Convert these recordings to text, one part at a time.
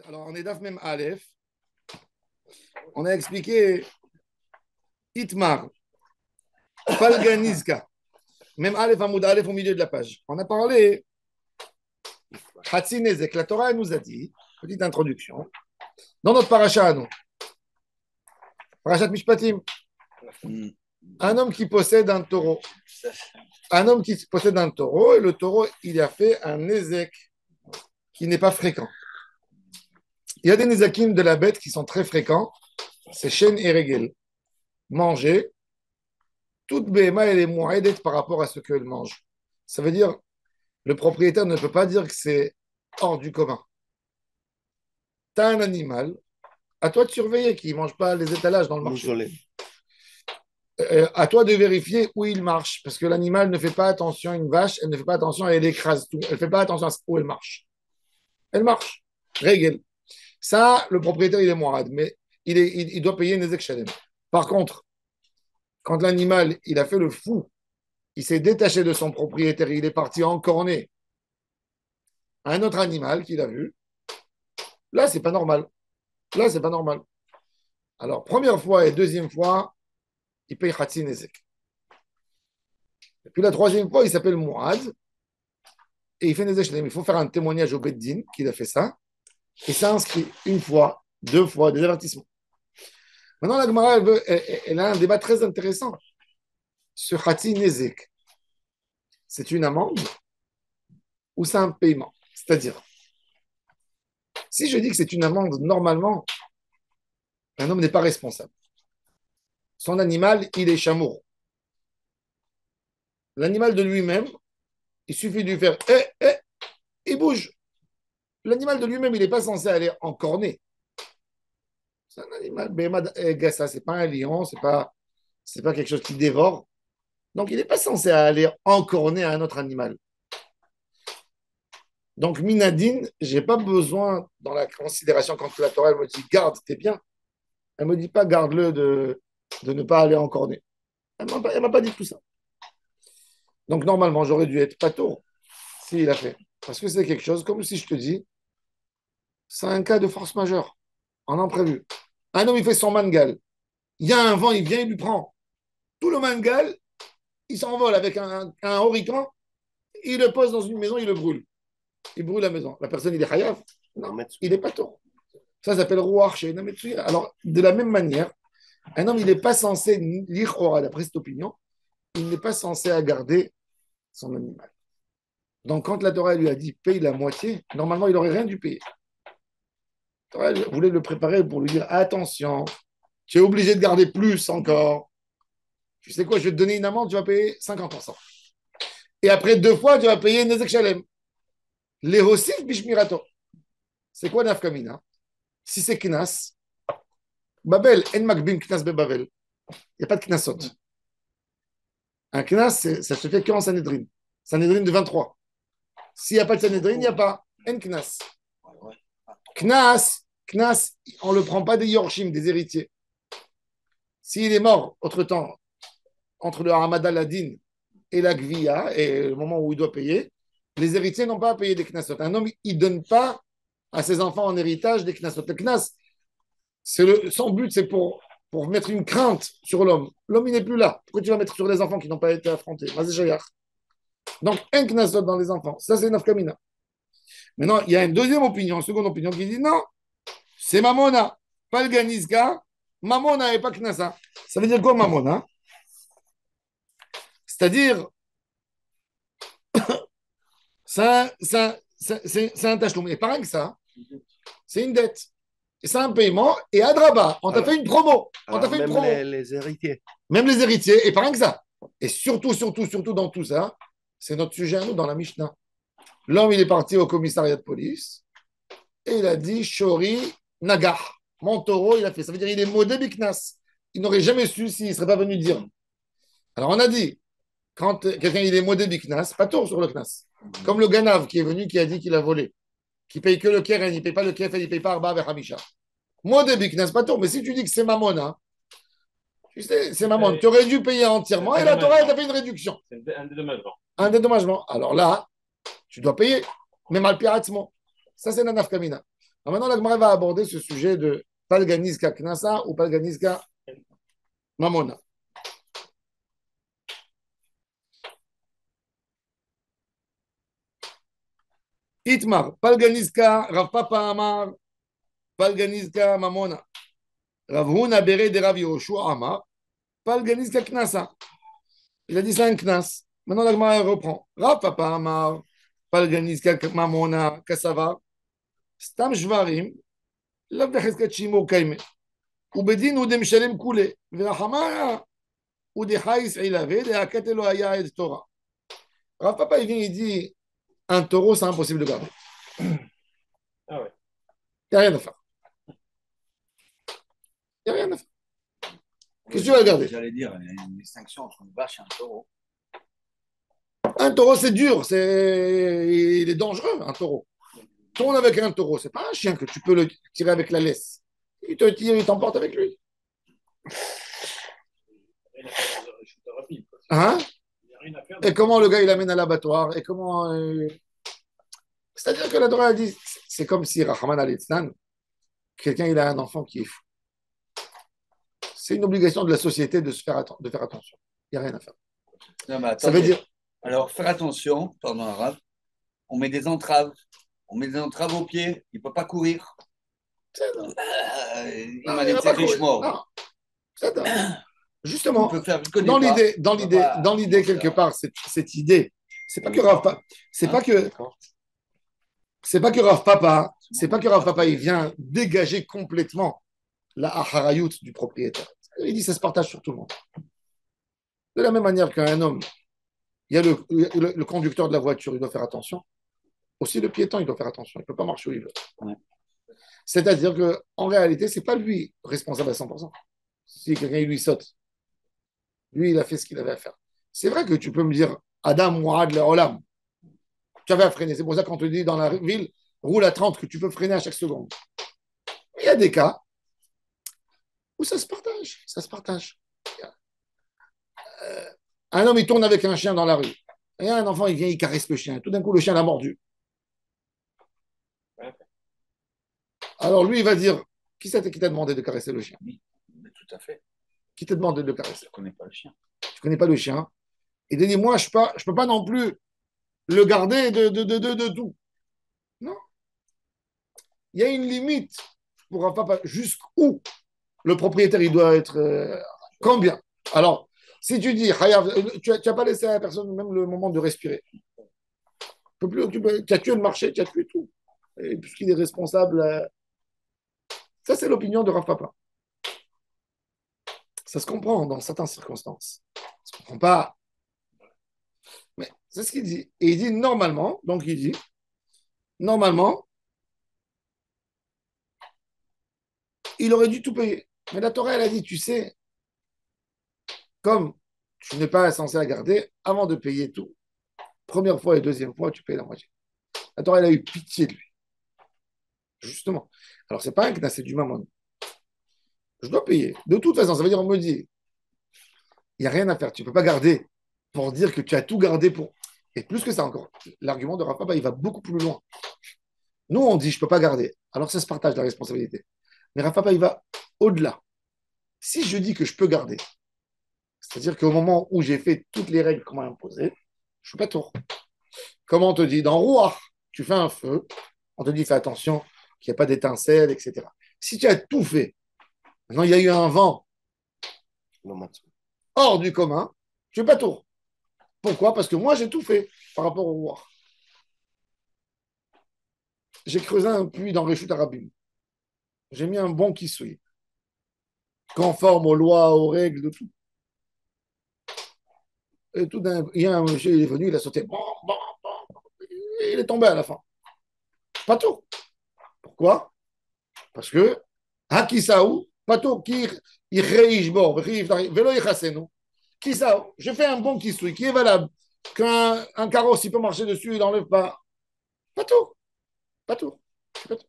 Alors, on est Daf même Aleph. On a expliqué Itmar, Palganizka. Même Aleph Hamoud Aleph au milieu de la page. On a parlé Hatzinezek. La Torah nous a dit, petite introduction, dans notre paracha à nous, Parashat Mishpatim, un homme qui possède un taureau. Un homme qui possède un taureau, et le taureau, il a fait un Nezek qui n'est pas fréquent. Il y a des Nezakim de la bête qui sont très fréquents, c'est Shen et Regel. Manger, toute BMA, elle est mouaïdet par rapport à ce qu'elle mange. Ça veut dire, le propriétaire ne peut pas dire que c'est hors du commun. Tu as un animal, à toi de surveiller qu'il ne mange pas les étalages dans le marché. À toi de vérifier où il marche, parce que l'animal ne fait pas attention à une vache, elle ne fait pas attention, elle écrase tout. Elle ne fait pas attention à où elle marche. Elle marche. Régel. Ça, le propriétaire, il est mourad, mais il doit payer une ezek. Par contre, quand l'animal, il a fait le fou, il s'est détaché de son propriétaire, il est parti encorner un autre animal qu'il a vu, là, c'est pas normal. Là, c'est pas normal. Alors, première fois et deuxième fois, il paye Khatsin Ezek. Et puis la troisième fois, il s'appelle Mouad et il fait Nezek Shalem. Il faut faire un témoignage au Beddin qu'il a fait ça. Et ça inscrit une fois, deux fois, des avertissements. Maintenant, la Gemara, elle a un débat très intéressant sur Khatsin Ezek. C'est une amende ou c'est un paiement? C'est-à-dire, si je dis que c'est une amende, normalement, un homme n'est pas responsable. Son animal, il est chameau. L'animal de lui-même, il suffit de lui faire il bouge. L'animal de lui-même, il n'est pas censé aller encorner. C'est un animal, ça, c'est pas un lion, c'est pas quelque chose qui dévore. Donc, il n'est pas censé aller encorner un autre animal. Donc, Minadine, je n'ai pas besoin, dans la considération, quand la Torah elle me dit garde, t'es bien, elle ne me dit pas garde-le de ne pas aller encorner. Elle ne m'a pas dit tout ça. Donc, normalement, j'aurais dû être pato s'il a fait. Parce que c'est quelque chose, comme si je te dis, c'est un cas de force majeure, en imprévu. Un homme, il fait son mangal. Il y a un vent, il vient, il lui prend. Tout le mangal, il s'envole avec un horican, il le pose dans une maison, il le brûle. Il brûle la maison. La personne, il est chayav. Non, il n'est pas tort. Ça s'appelle rouach chez Nametsuya. Alors, de la même manière, un homme, il n'est pas censé lire Ora, d'après cette opinion, il n'est pas censé garder son animal. Donc, quand la Torah lui a dit paye la moitié, normalement, il n'aurait rien dû payer. La Torah voulait le préparer pour lui dire attention, tu es obligé de garder plus encore. Tu sais quoi, je vais te donner une amende, tu vas payer 50%. Et après 2 fois, tu vas payer Nezek Shalem. Les Hossif Bishmirato. C'est quoi Nafkamina? Si c'est Knas, Babel, En Makbim Knas Be Babel. Il n'y a pas de Knasot. Un Knas, ça se fait qu'en Sanhedrin. Sanhedrin de 23. S'il n'y a pas de Sanhedrin, il n'y a pas En Knas. Knas, on ne le prend pas des Yorshim, des héritiers. S'il est mort, autre temps, entre le Hamad al-Adin et la Gvia, et le moment où il doit payer, les héritiers n'ont pas à payer des Knasot. Un homme, il ne donne pas à ses enfants en héritage des Knasot. Le Knas, son but, c'est pour mettre une crainte sur l'homme. L'homme, il n'est plus là. Pourquoi tu vas mettre sur les enfants qui n'ont pas été affrontés? Donc, un Knasot dans les enfants. Ça, c'est Nafkamina. Maintenant, il y a une deuxième opinion, une seconde opinion qui dit non, c'est Mamona, pas le Ganizka, Mamona et pas Knasa. Ça veut dire quoi, Mamona? C'est-à-dire, c'est un tachlum. Et pas rien que ça, c'est une dette. Et c'est un paiement. Et Adraba, on t'a fait une promo. On t'a fait une promo. Les héritiers. Même les héritiers, et pas rien que ça. Et surtout dans tout ça, c'est notre sujet à nous dans la Mishnah. L'homme, il est parti au commissariat de police et il a dit Shori Nagar. Mon taureau, il a fait. Ça veut dire qu'il est modé Biknas. Il n'aurait jamais su s'il ne serait pas venu dire. Alors, on a dit, quand quelqu'un il est modé Biknas, pas tort sur le Knas. Comme le Ganav qui est venu, qui a dit qu'il a volé. Qui paye que le Keren, il ne paye pas le Kefel, il ne paye pas Arba avec Hamisha. Modé Biknas, pas tort. Mais si tu dis que c'est Mamon, hein, tu sais, c'est Mamon. Tu aurais dû payer entièrement et la Torah, elle t'a fait une réduction. C'est un dédommagement. Un dédommagement. Alors là, tu dois payer, même al piratement. Ça, c'est la nafkamina. Alors maintenant, la Gemara va aborder ce sujet de Palganiska Knasa ou Palganiska Mamona. Itmar, Palganiska, Rav Papa Amar, Palganiska Mamona. Rav Huna Bere de Rav Yoshua Amar, Palganiska Knasa. Il a dit ça un Knas. Maintenant, la Gemara reprend. Rav Papa Amar, Palganiska Mamona, Kasava, Stam Shvarim, Lav Becheskat Shimur Kaime. ובדין הוא דמשלם כולה, ורחמה הוא דחייס עילווה, דהקת לו היה את תורה. Rav Papa, il vient, il dit, un taureau, c'est impossible de garder. Ah ouais. Il n'y a rien à faire. Il n'y a rien à faire. Qu'est-ce que tu vas garder? J'allais dire, il y a une distinction entre une vache et un taureau. Un taureau, c'est dur, il est dangereux, un taureau. Tourne avec un taureau, c'est pas un chien que tu peux le tirer avec la laisse. Il te tire, il t'emporte avec lui. Hein? Et comment le gars il l'amène à l'abattoir? Et comment. C'est-à-dire que la Torah a dit, c'est comme si Rahman al-Islam, quelqu'un il a un enfant qui est fou. C'est une obligation de la société de faire attention. Il n'y a rien à faire. Non, mais attendez. Ça veut dire. Alors, faire attention, pardon, arabe, on met des entraves. On met des entraves aux pieds, il ne peut pas courir. Il m'a dit c'est riche mort. Justement, dans l'idée quelque part, cette idée, c'est pas que Rav Papa, c'est pas que Rav Papa, il vient dégager complètement la acharayut du propriétaire. Il dit ça se partage sur tout le monde. De la même manière qu'un homme, il y a le conducteur de la voiture, il doit faire attention. Aussi le piéton, il doit faire attention. Il ne peut pas marcher où il veut. Ouais. C'est-à-dire qu'en réalité, ce n'est pas lui responsable à 100%. Si quelqu'un lui saute, lui, il a fait ce qu'il avait à faire. C'est vrai que tu peux me dire, Adam Ouad le Olam, tu avais à freiner. C'est pour ça qu'on te dit dans la ville, roule à 30, que tu peux freiner à chaque seconde. Il y a des cas où ça se partage. Ça se partage. Un homme, il tourne avec un chien dans la rue. Et un enfant, il vient, il caresse le chien. Tout d'un coup, le chien l'a mordu. Alors lui, il va dire, qui t'a demandé de caresser le chien? Oui, mais tout à fait. Qui t'a demandé de le caresser? Je ne connais pas le chien. Tu ne connais pas le chien. Il te dit, moi, je ne peux pas non plus le garder de tout. Non. Il y a une limite pour un papa, jusqu'où le propriétaire, il doit être combien? Alors, si tu dis, tu n'as pas laissé à la personne même le moment de respirer. Tu as tué le marché, tu as tué tout. Et puisqu'il est responsable... Ça, c'est l'opinion de Rav Papa. Ça se comprend dans certaines circonstances. Ça ne se comprend pas. Mais c'est ce qu'il dit. Et il dit normalement, donc il dit, normalement, il aurait dû tout payer. Mais la Torah, elle a dit, tu sais, comme tu n'es pas censé la garder, avant de payer tout, première fois et deuxième fois, tu payes la moitié. La Torah, elle a eu pitié de lui. Justement. Alors, ce n'est pas un knas, c'est du mammon. Je dois payer. De toute façon, ça veut dire, on me dit, il n'y a rien à faire. Tu ne peux pas garder pour dire que tu as tout gardé pour. Et plus que ça encore, l'argument de Rav Papa, il va beaucoup plus loin. Nous, on dit, je ne peux pas garder. Alors, ça se partage la responsabilité. Mais Rav Papa, il va au-delà. Si je dis que je peux garder, c'est-à-dire qu'au moment où j'ai fait toutes les règles qu'on m'a imposées, je ne suis pas tour. Comment on te dit? Dans Rouah, tu fais un feu, on te dit, fais attention qu'il n'y a pas d'étincelle, etc. Si tu as tout fait, maintenant il y a eu un vent hors du commun, tu n'es pas tour. Pourquoi? Parce que moi, j'ai tout fait par rapport au Rouah. J'ai creusé un puits dans Réchut Arabim. J'ai mis un bon kissoui, conforme aux lois, aux règles, de tout. Et tout d'un coup, il y a un monsieur, il est venu, il a sauté. Bon, bon, bon, et il est tombé à la fin. Pas tout. Pourquoi? Parce que, Hakisaou, pas tout, qui bo, velo yichasenu. Kisaou, je fais un bon kissoui qui est valable. Qu'un carrosse, il peut marcher dessus, il n'enlève pas. Pas tout. Pas tout. Pas tout.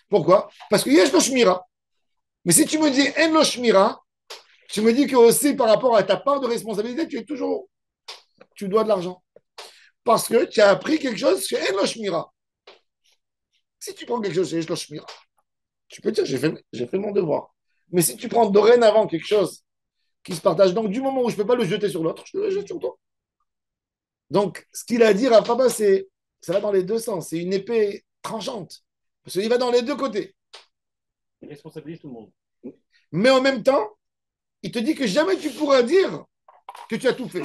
Pourquoi? Parce qu'il y a le shmira. Mais si tu me dis en lo shmira, tu me dis que aussi par rapport à ta part de responsabilité, tu dois de l'argent. Parce que tu as appris quelque chose chez en lo shmira. Si tu prends quelque chose chez Shlosh Shmira, tu peux dire j'ai fait mon devoir. Mais si tu prends dorénavant quelque chose qui se partage, donc du moment où je ne peux pas le jeter sur l'autre, je le jette sur toi. Donc, ce qu'il a à dire à Papa, c'est ça va dans les deux sens. C'est une épée tranchante. Parce qu'il va dans les deux côtés. Il responsabilise tout le monde. Mais en même temps, il te dit que jamais tu pourras dire que tu as tout fait.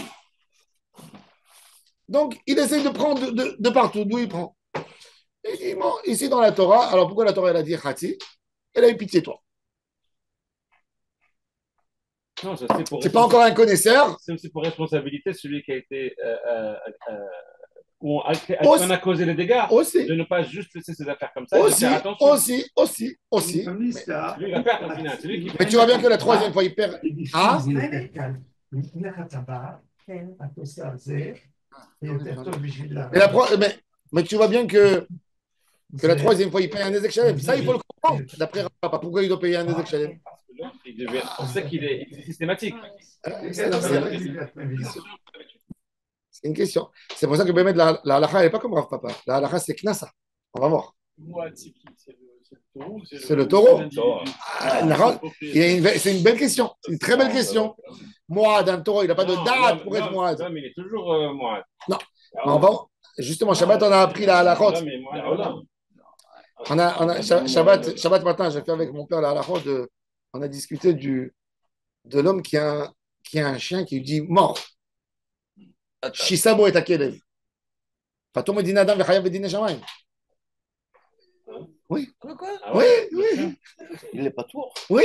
Donc, il essaye de prendre de partout, d'où il prend. Et bon, ici dans la Torah, alors pourquoi la Torah elle a dit Khati? Elle a eu pitié de toi. Non, ça, C'est pas encore un connaisseur. C'est aussi pour responsabilité celui qui a été. Où Aussi- on a causé les dégâts. Aussi, De ne pas juste laisser ses affaires comme ça. Et de aussi, faire attention. aussi. C'est lui qui va perdre au final. C'est lui qui Mais tu vois bien que la troisième fois, il perd. Ah, mais tu vois bien que la troisième fois, il paye un Nezek Shalem. Ça, il faut le comprendre. D'après Papa, pourquoi il doit payer un Nezek Shalem? Parce que l'autre, on sait qu'il est systématique. C'est une question. C'est pour ça que Bémet, la halakha, elle n'est pas comme Rav Papa. La halakha, c'est Knassa. On va voir. C'est le taureau. C'est une belle question. C'est une très belle question. Moad, un taureau, il n'a pas de date pour être Moad. Non, mais il est toujours Moad. Non. On va, justement, Shabbat, on a appris la halachot. Shabbat matin, j'ai fait avec mon père la halachot. On a discuté de l'homme qui a un chien qui lui dit mort. Shisabo est à Kelev. Fatou Medina Adam Vechayav Vedine Shamayim. Oui. Oui, oui. Il n'est pas tour. Oui.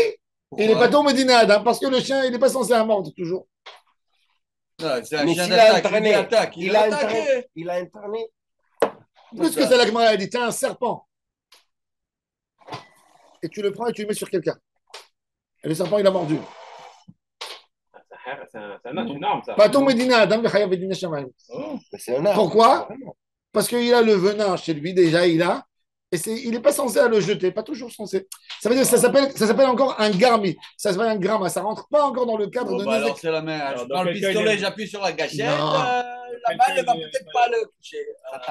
Il n'est pas tour Medina Adam parce que le chien, il n'est pas censé à mordre toujours. C'est un Mais chien s'il a d'attaque. entraîné, Attaque. il a entraîné. Il a entraîné. Plus que ça, la Gemara a dit, t'as un serpent. Et tu le prends et tu le mets sur quelqu'un. Et le serpent, il a mordu. C'est une norme, ça. Fatou Medina Adam Vechayav Vedine Shamayim. Mais c'est un arbre. Pourquoi? Parce qu'il a le venin chez lui, déjà, il a. Et il n'est pas censé à le jeter, pas toujours censé. Ça veut dire que ça s'appelle encore un garmi. Ça s'appelle un gramma. Ça rentre pas encore dans le cadre de Alors, c'est la main. Je prends le pistolet, j'appuie sur la gâchette. Non. La balle ne va peut-être pas le toucher.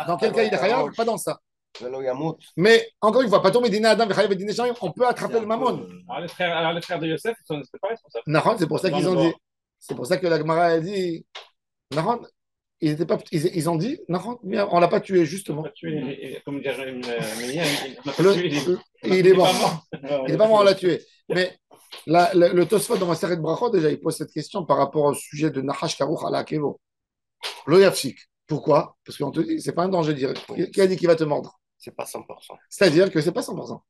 Dans quel cas il est chayav? Pas dans ça. Velo Yamout. Mais encore une fois, pas tomber Dina Adam Vechayav Vedine Shamayim, on peut attraper le mammon. Alors, les frères de Yosef, ils sont pas responsables. Nahon, c'est pour ça qu'ils ont dit. C'est pour ça que la Gemara a dit. Nahon, ils ont dit, Nahon, on l'a pas tué, justement. Comme dire, Il est mort. Il est pas mort, on l'a tué. Mais le Tosfot dans Maseret Brachot, déjà, il pose cette question par rapport au sujet de Nahash Karouch à la Kevo. L'Oyafsik. Pourquoi? Parce qu'on te dit, c'est pas un danger direct. Qui a dit qu'il va te mordre? C'est pas 100%. C'est-à-dire que c'est pas 100%.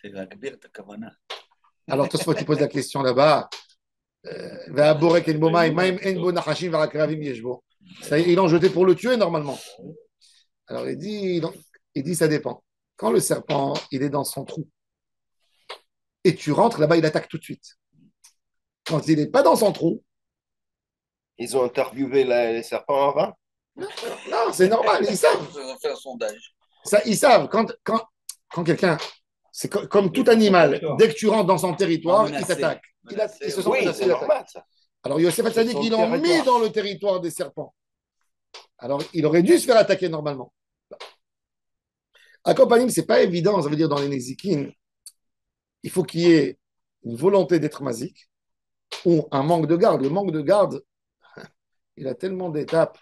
C'est la Kbir de Kavana. Alors Tosfot, il pose la question là-bas. Il l'ont jeté pour le tuer normalement. Alors il dit ça dépend. Quand le serpent il est dans son trou et tu rentres là-bas, il attaque tout de suite. Quand il n'est pas dans son trou, Ils ont interviewé les serpents avant. non, c'est normal, ils savent. Ils ont fait un sondage. Ça, ils savent. Quand quelqu'un, c'est comme tout animal, dès que tu rentres dans son territoire, il t'attaque. Ils se sont Oui, menacés c'est d'attaque. normal ça. Alors Yosef a dit son qu'ils l'ont mis territoire. dans le territoire des serpents. Alors il aurait dû se faire attaquer normalement. Accompagnement, ce n'est pas évident, ça veut dire dans les Nézikin, il faut qu'il y ait une volonté d'être mazik ou un manque de garde. Le manque de garde, il a tellement d'étapes.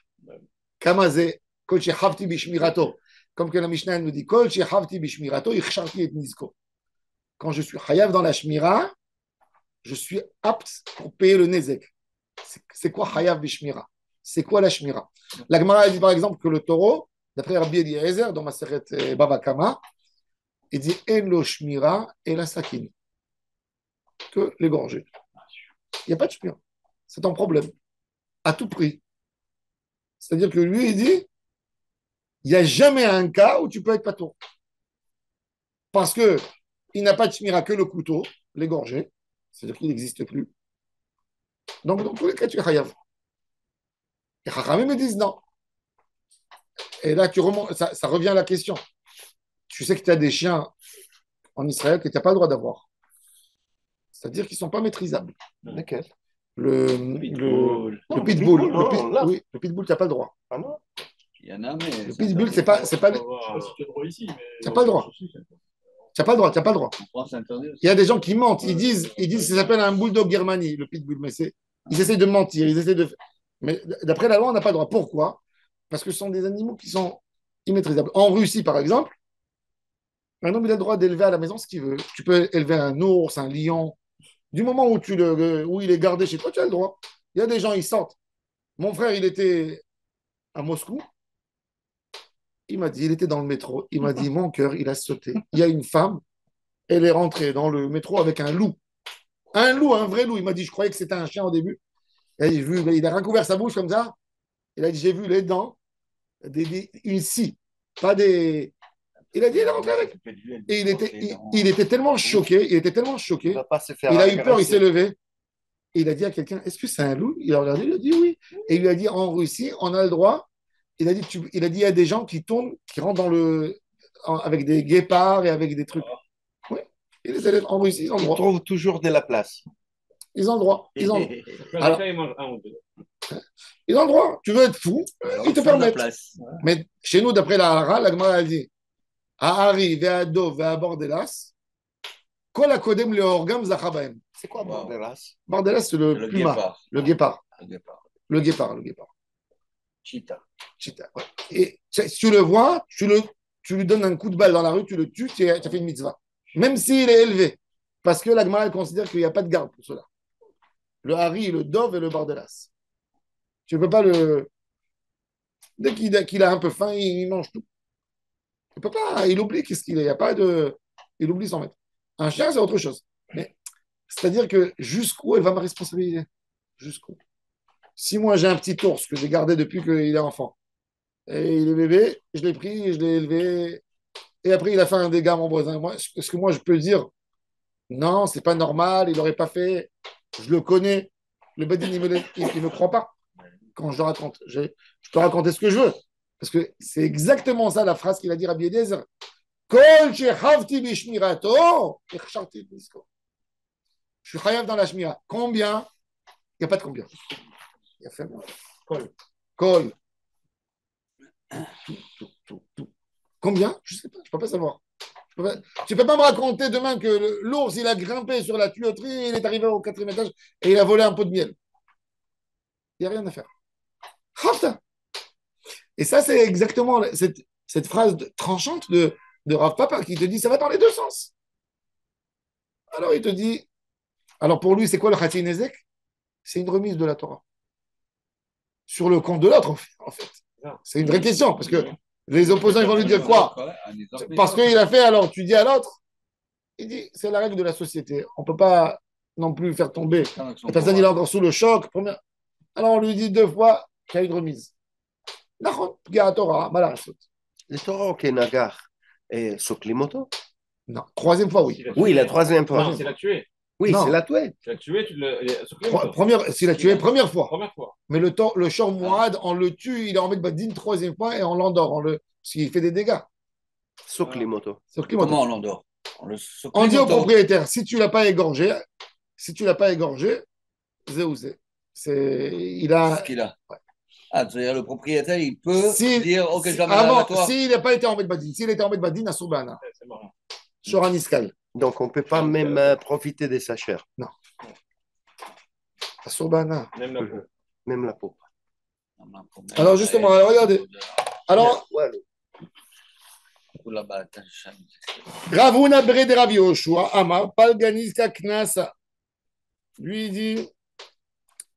Kamazé, Kolchi Havti Bishmirato. Comme que la Mishnah nous dit, Kolchi Havti Bishmirato, Ichsharti et Nizko. Quand je suis Hayav dans la Shmira, je suis apte pour payer le Nezek. C'est quoi Hayav Bishmira? C'est quoi la Shmira? La Gemara dit par exemple que le taureau, d'après Rabbi Eliezer, dans ma Maseret Bava Kama, il dit En lo Shmira et la Sakin. Que l'égorger. Il n'y a pas de Shmira. C'est ton problème. À tout prix. C'est-à-dire que lui, il dit il n'y a jamais un cas où tu peux être patour. Parce qu'il n'a pas de Shmira que le couteau, l'égorger. C'est-à-dire qu'il n'existe plus. Donc, dans tous les cas, tu es Hayav. Et Chachamim me disent non. Et là, ça revient à la question. Tu sais que tu as des chiens en Israël que tu n'as pas le droit d'avoir. C'est-à-dire qu'ils ne sont pas maîtrisables. Lesquels? Le pitbull. Non, là. Oui, le pitbull, tu n'as pas le droit. Ah non? Il y en a, mais. Le pitbull, c'est pas. Je sais pas si tu as le droit ici, mais. Tu n'as pas le droit. Tu n'as pas le droit, tu n'as pas le droit. En France, c'est interdit aussi. Il y a des gens qui mentent. Ils disent que ça s'appelle un bulldog Germany, le pitbull. Mais ils essaient de mentir. Ils essaient de. Mais d'après la loi, on n'a pas le droit. Pourquoi? Parce que ce sont des animaux qui sont immaîtrisables. En Russie, par exemple, un homme, il a le droit d'élever à la maison ce qu'il veut. Tu peux élever un ours, un lion. Du moment où, où il est gardé chez toi, tu as le droit. Il y a des gens, ils sortent. Mon frère, il était à Moscou. Il m'a dit, il était dans le métro. Il m'a dit, mon cœur, il a sauté. Il y a une femme, elle est rentrée dans le métro avec un loup. Un loup, un vrai loup. Il m'a dit, je croyais que c'était un chien au début. Et il a recouvert sa bouche comme ça. Il a dit, j'ai vu les dents, une scie, pas des. Il a dit, il est rentré avec. Et il était tellement choqué, Il va pas se faire il a eu peur, il agresser. s'est levé. Et il a dit à quelqu'un, est-ce que c'est un loup? Il a regardé, il a dit oui. Et il lui a dit, en Russie, on a le droit. Il a dit, il y a des gens qui tournent, qui rentrent avec des guépards et avec des trucs. Oui. Et les élèves en Russie, ils ont le Il droit. trouve toujours de la place. Ils ont le droit. Ils ont le droit. Alors, Ils mangent un ou deux. ils ont le droit. Tu veux être fou, ils te permettent. Place. Mais chez nous, d'après la Hara, la Gemara a dit Ahari, Ve'ado, Ve'abordelas, Kol HaKodem Leorgam Zachabaem. C'est quoi Bordelas? Bordelas, c'est le plumard, guépard. le guépard. Le guépard. Le guépard. Cheetah. Cheetah, ouais. Et si tu le vois, tu lui donnes un coup de balle dans la rue, tu le tues, tu as fait une mitzvah. Même s'il est élevé. Parce que la Gemara considère qu'il n'y a pas de garde pour cela. Le Hari, le Dov et le Bordelas. Tu ne peux pas le. Dès qu'il a un peu faim, il mange tout. Il peut pas, il oublie qu'est-ce qu'il est. Il y a pas de. Il oublie son maître. Un chien, c'est autre chose. Mais c'est-à-dire que jusqu'où elle va me responsabiliser? Jusqu'où? Si moi j'ai un petit ours que j'ai gardé depuis qu'il est enfant, et il est bébé, je l'ai pris, je l'ai élevé, et après il a fait un dégât à mon voisin. Est-ce que moi je peux dire non, c'est pas normal, il n'aurait pas fait, je le connais. Le Badin, il ne me croit pas quand je le raconte. Je peux raconter ce que je veux. Parce que c'est exactement ça la phrase qu'il a dit Rabbi Eliezer. Kol shechavti bishmirato, echsharti b'nisko. Je suis chayav dans la shmira. Combien? Il n'y a pas de combien. Il y a fait moi. Kol. Tout. Combien? Je ne sais pas, je ne peux pas savoir. Tu ne peux pas me raconter demain que l'ours, il a grimpé sur la tuyauterie, il est arrivé au 4e étage et il a volé un pot de miel. Il n'y a rien à faire. Hafta. Et ça, c'est exactement cette phrase tranchante de Rav Papa qui te dit ça va dans les deux sens. Alors il te dit, alors pour lui, c'est quoi le Khatsi Nezek? C'est une remise de la Torah. Sur le compte de l'autre, en fait. C'est une vraie question, parce que les opposants, ils vont lui dire quoi? Parce qu'il a fait, alors tu dis à l'autre, il dit, c'est la règle de la société. On ne peut pas non plus faire tomber. La personne, il est encore sous le choc. Alors on lui dit 2 fois qu'il y a une remise. Le Torah au Kenagar, soklim אותו? Non, 3e fois, oui. Oui, la 3e fois. Non, c'est la tuer. Oui, Non. c'est la tuée. Tu l'as tué, tu le. S'il a tué, première fois. Première fois. Mais le Shor Mouad, on le tue, il est en Badin 3e fois et on l'endort. S'il fait des dégâts. Soklim אותו. Comment on l'endort? On dit au propriétaire, si tu ne l'as pas égorgé, Zéouzé. Il a. Ce qu'il a. Ouais. Ah, c'est-à-dire le propriétaire, il peut dire ok, j'emmène avant, toi. S'il n'a pas été en Badin, s'il était en Badin, à Soubana. C'est marrant. Sur un iskal. Donc, on ne peut pas même profiter de sa chair. Non. À Soubana. Même la peau. Même la peau. Alors, justement, regardez. Alors, Ravuna Bre de Rav Yoshua, Amar, Palganiska Knasa. Lui, il dit,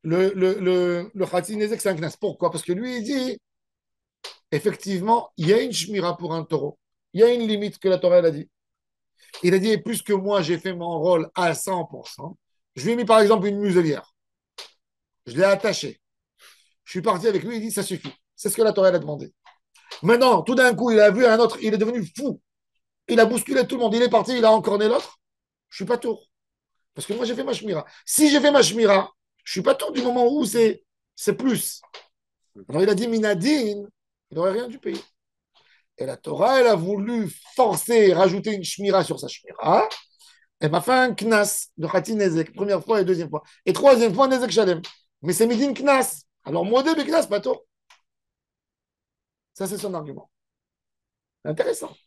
le Khatsi Nezek, c'est un Knas. Pourquoi? Parce que lui, il dit, effectivement, il y a une shmira pour un taureau. Il y a une limite que la Torah, elle a dit. Il a dit, et puisque moi, j'ai fait mon rôle à 100%, je lui ai mis, par exemple, une muselière. Je l'ai attaché. Je suis parti avec lui, il dit, ça suffit. C'est ce que la Torah, elle a demandé. Maintenant, tout d'un coup, il a vu un autre, il est devenu fou. Il a bousculé tout le monde. Il est parti, il a encorné l'autre. Je suis pas tour. Parce que moi, j'ai fait ma shmira. Si j'ai fait ma shmira, je suis pas tour du moment où c'est plus. Alors, il a dit, Minadine, il n'aurait rien dû payer. Et la Torah, elle a voulu forcer, rajouter une shmira sur sa shmira. Elle m'a fait un knas de Khatsi Nezek, première fois et deuxième fois. Et 3e fois, Nezek Shalem. Mais c'est midin knas. Alors, modé, mais knas, pas tôt. Ça, c'est son argument. Intéressant.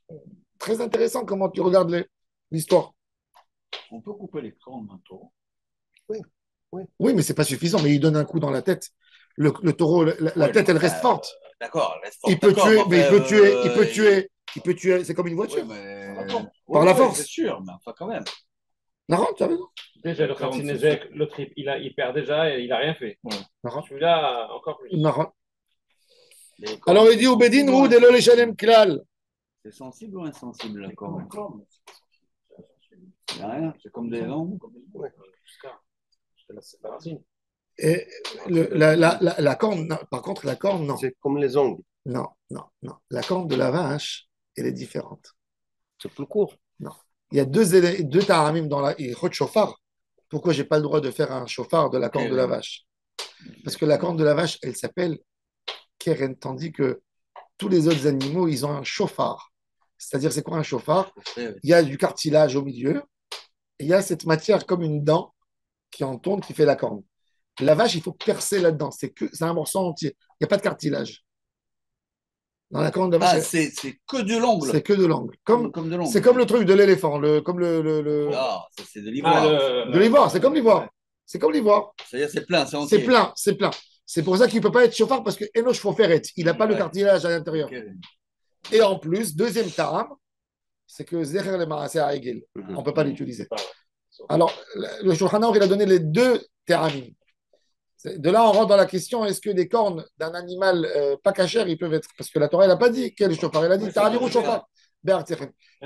Très intéressant comment tu regardes l'histoire. On peut couper les cornes d'un taureau. Oui, mais c'est pas suffisant. Mais il donne un coup dans la tête. Le taureau, la tête, elle reste forte. D'accord, elle reste forte. Il peut d'accord, tuer, mais il peut tuer, il peut il- tuer, il peut tuer. C'est comme une voiture. Oui, mais... Par la force. C'est sûr, mais enfin quand même. Non, tu as raison. Déjà, le Khatinezek, l'autre, il perd déjà et il n'a rien fait. Non. Celui-là, encore plus. Non. Les cornes, Alors il dit au Bedin c'est Roud et le Leshalem Klal. C'est sensible ou insensible la corne? Il n'y a rien, c'est comme des ongles. C'est la racine. Et la corne, non. Par contre, la corne, non. C'est comme les ongles. Non. La corne de la vache, elle est différente. C'est plus court. Non. Il y a deux taramim dans la chauffard. Pourquoi j'ai pas le droit de faire un chauffard de la corne de la vache? Parce que la corne de la vache, elle s'appelle keren, tandis que tous les autres animaux, ils ont un chauffard. C'est-à-dire, c'est quoi un chauffard? Il y a du cartilage au milieu, et il y a cette matière comme une dent qui en tourne, qui fait la corne. La vache, il faut percer là-dedans. C'est un morceau entier. Il n'y a pas de cartilage. Dans la corne de la vache, c'est que de l'ongle. c'est que de l'angle. Comme de l'ongle. C'est comme le truc de l'éléphant, comme Ah, ça, c'est de l'ivoire. de l'ivoire. C'est comme l'ivoire. C'est comme l'ivoire. C'est-à-dire c'est plein, c'est entier. C'est plein. C'est pour ça qu'il ne peut pas être chauffard parce que Enoch Foferet, il n'a pas le cartilage à l'intérieur. Ok. Et en plus, deuxième taram, c'est que Zecher le Maaseh Ha'egel. On ne peut pas l'utiliser. Alors, le Shulchan Aruch, il a donné les deux teramim. De là, on rentre dans la question, est-ce que les cornes d'un animal pas cachère, ils peuvent être... Parce que la Torah, elle n'a pas dit quel chauffard. Elle a dit Ta'aviru chauffard.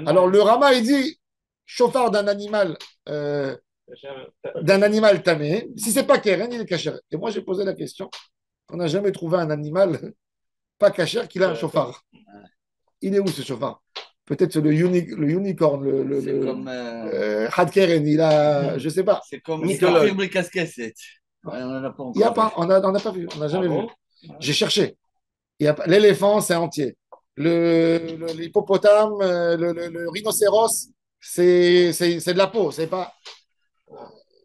Alors, le Rama, il dit chauffard d'un animal tamé. Si c'est pas keren, il est cachère. Et moi, j'ai posé la question. On n'a jamais trouvé un animal pas cachère qui a un chauffard. Il est où ce chauffard? Peut-être le unicorn, C'est comme. Had Keren, il a, je sais pas. C'est comme Nicolas. Casquette. Ouais, on n'en a pas encore. Il n'y a pas, on n'a pas vu, on n'a jamais vu. J'ai cherché. L'éléphant, c'est entier. L'hippopotame, le rhinocéros, c'est de la peau. C'est pas.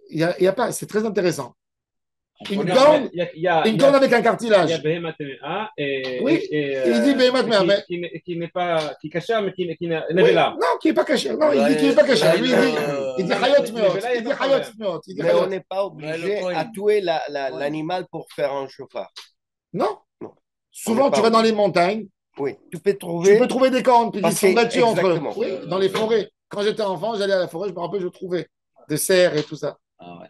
Il y a pas. C'est très intéressant. Une corne avec un cartilage. Il y a Behemat Mea et. Oui, il dit Behemat Mea, mais. Qui n'est pas. Qui est caché, mais qui n'est là. Non, qui n'est pas caché. Non, il dit qu'il n'est pas caché. Lui, il dit Hayot Meot. Il dit Hayot Meot. Mais on n'est pas obligé à tuer l'animal pour faire un chauffard. Non. Souvent, tu vas dans les montagnes. Oui, tu peux trouver des cornes, puis ils sont battus entre eux. Exactement. Oui, dans les forêts. Quand j'étais enfant, j'allais à la forêt, je me rappelle, je trouvais des cerfs et tout ça. Ah ouais.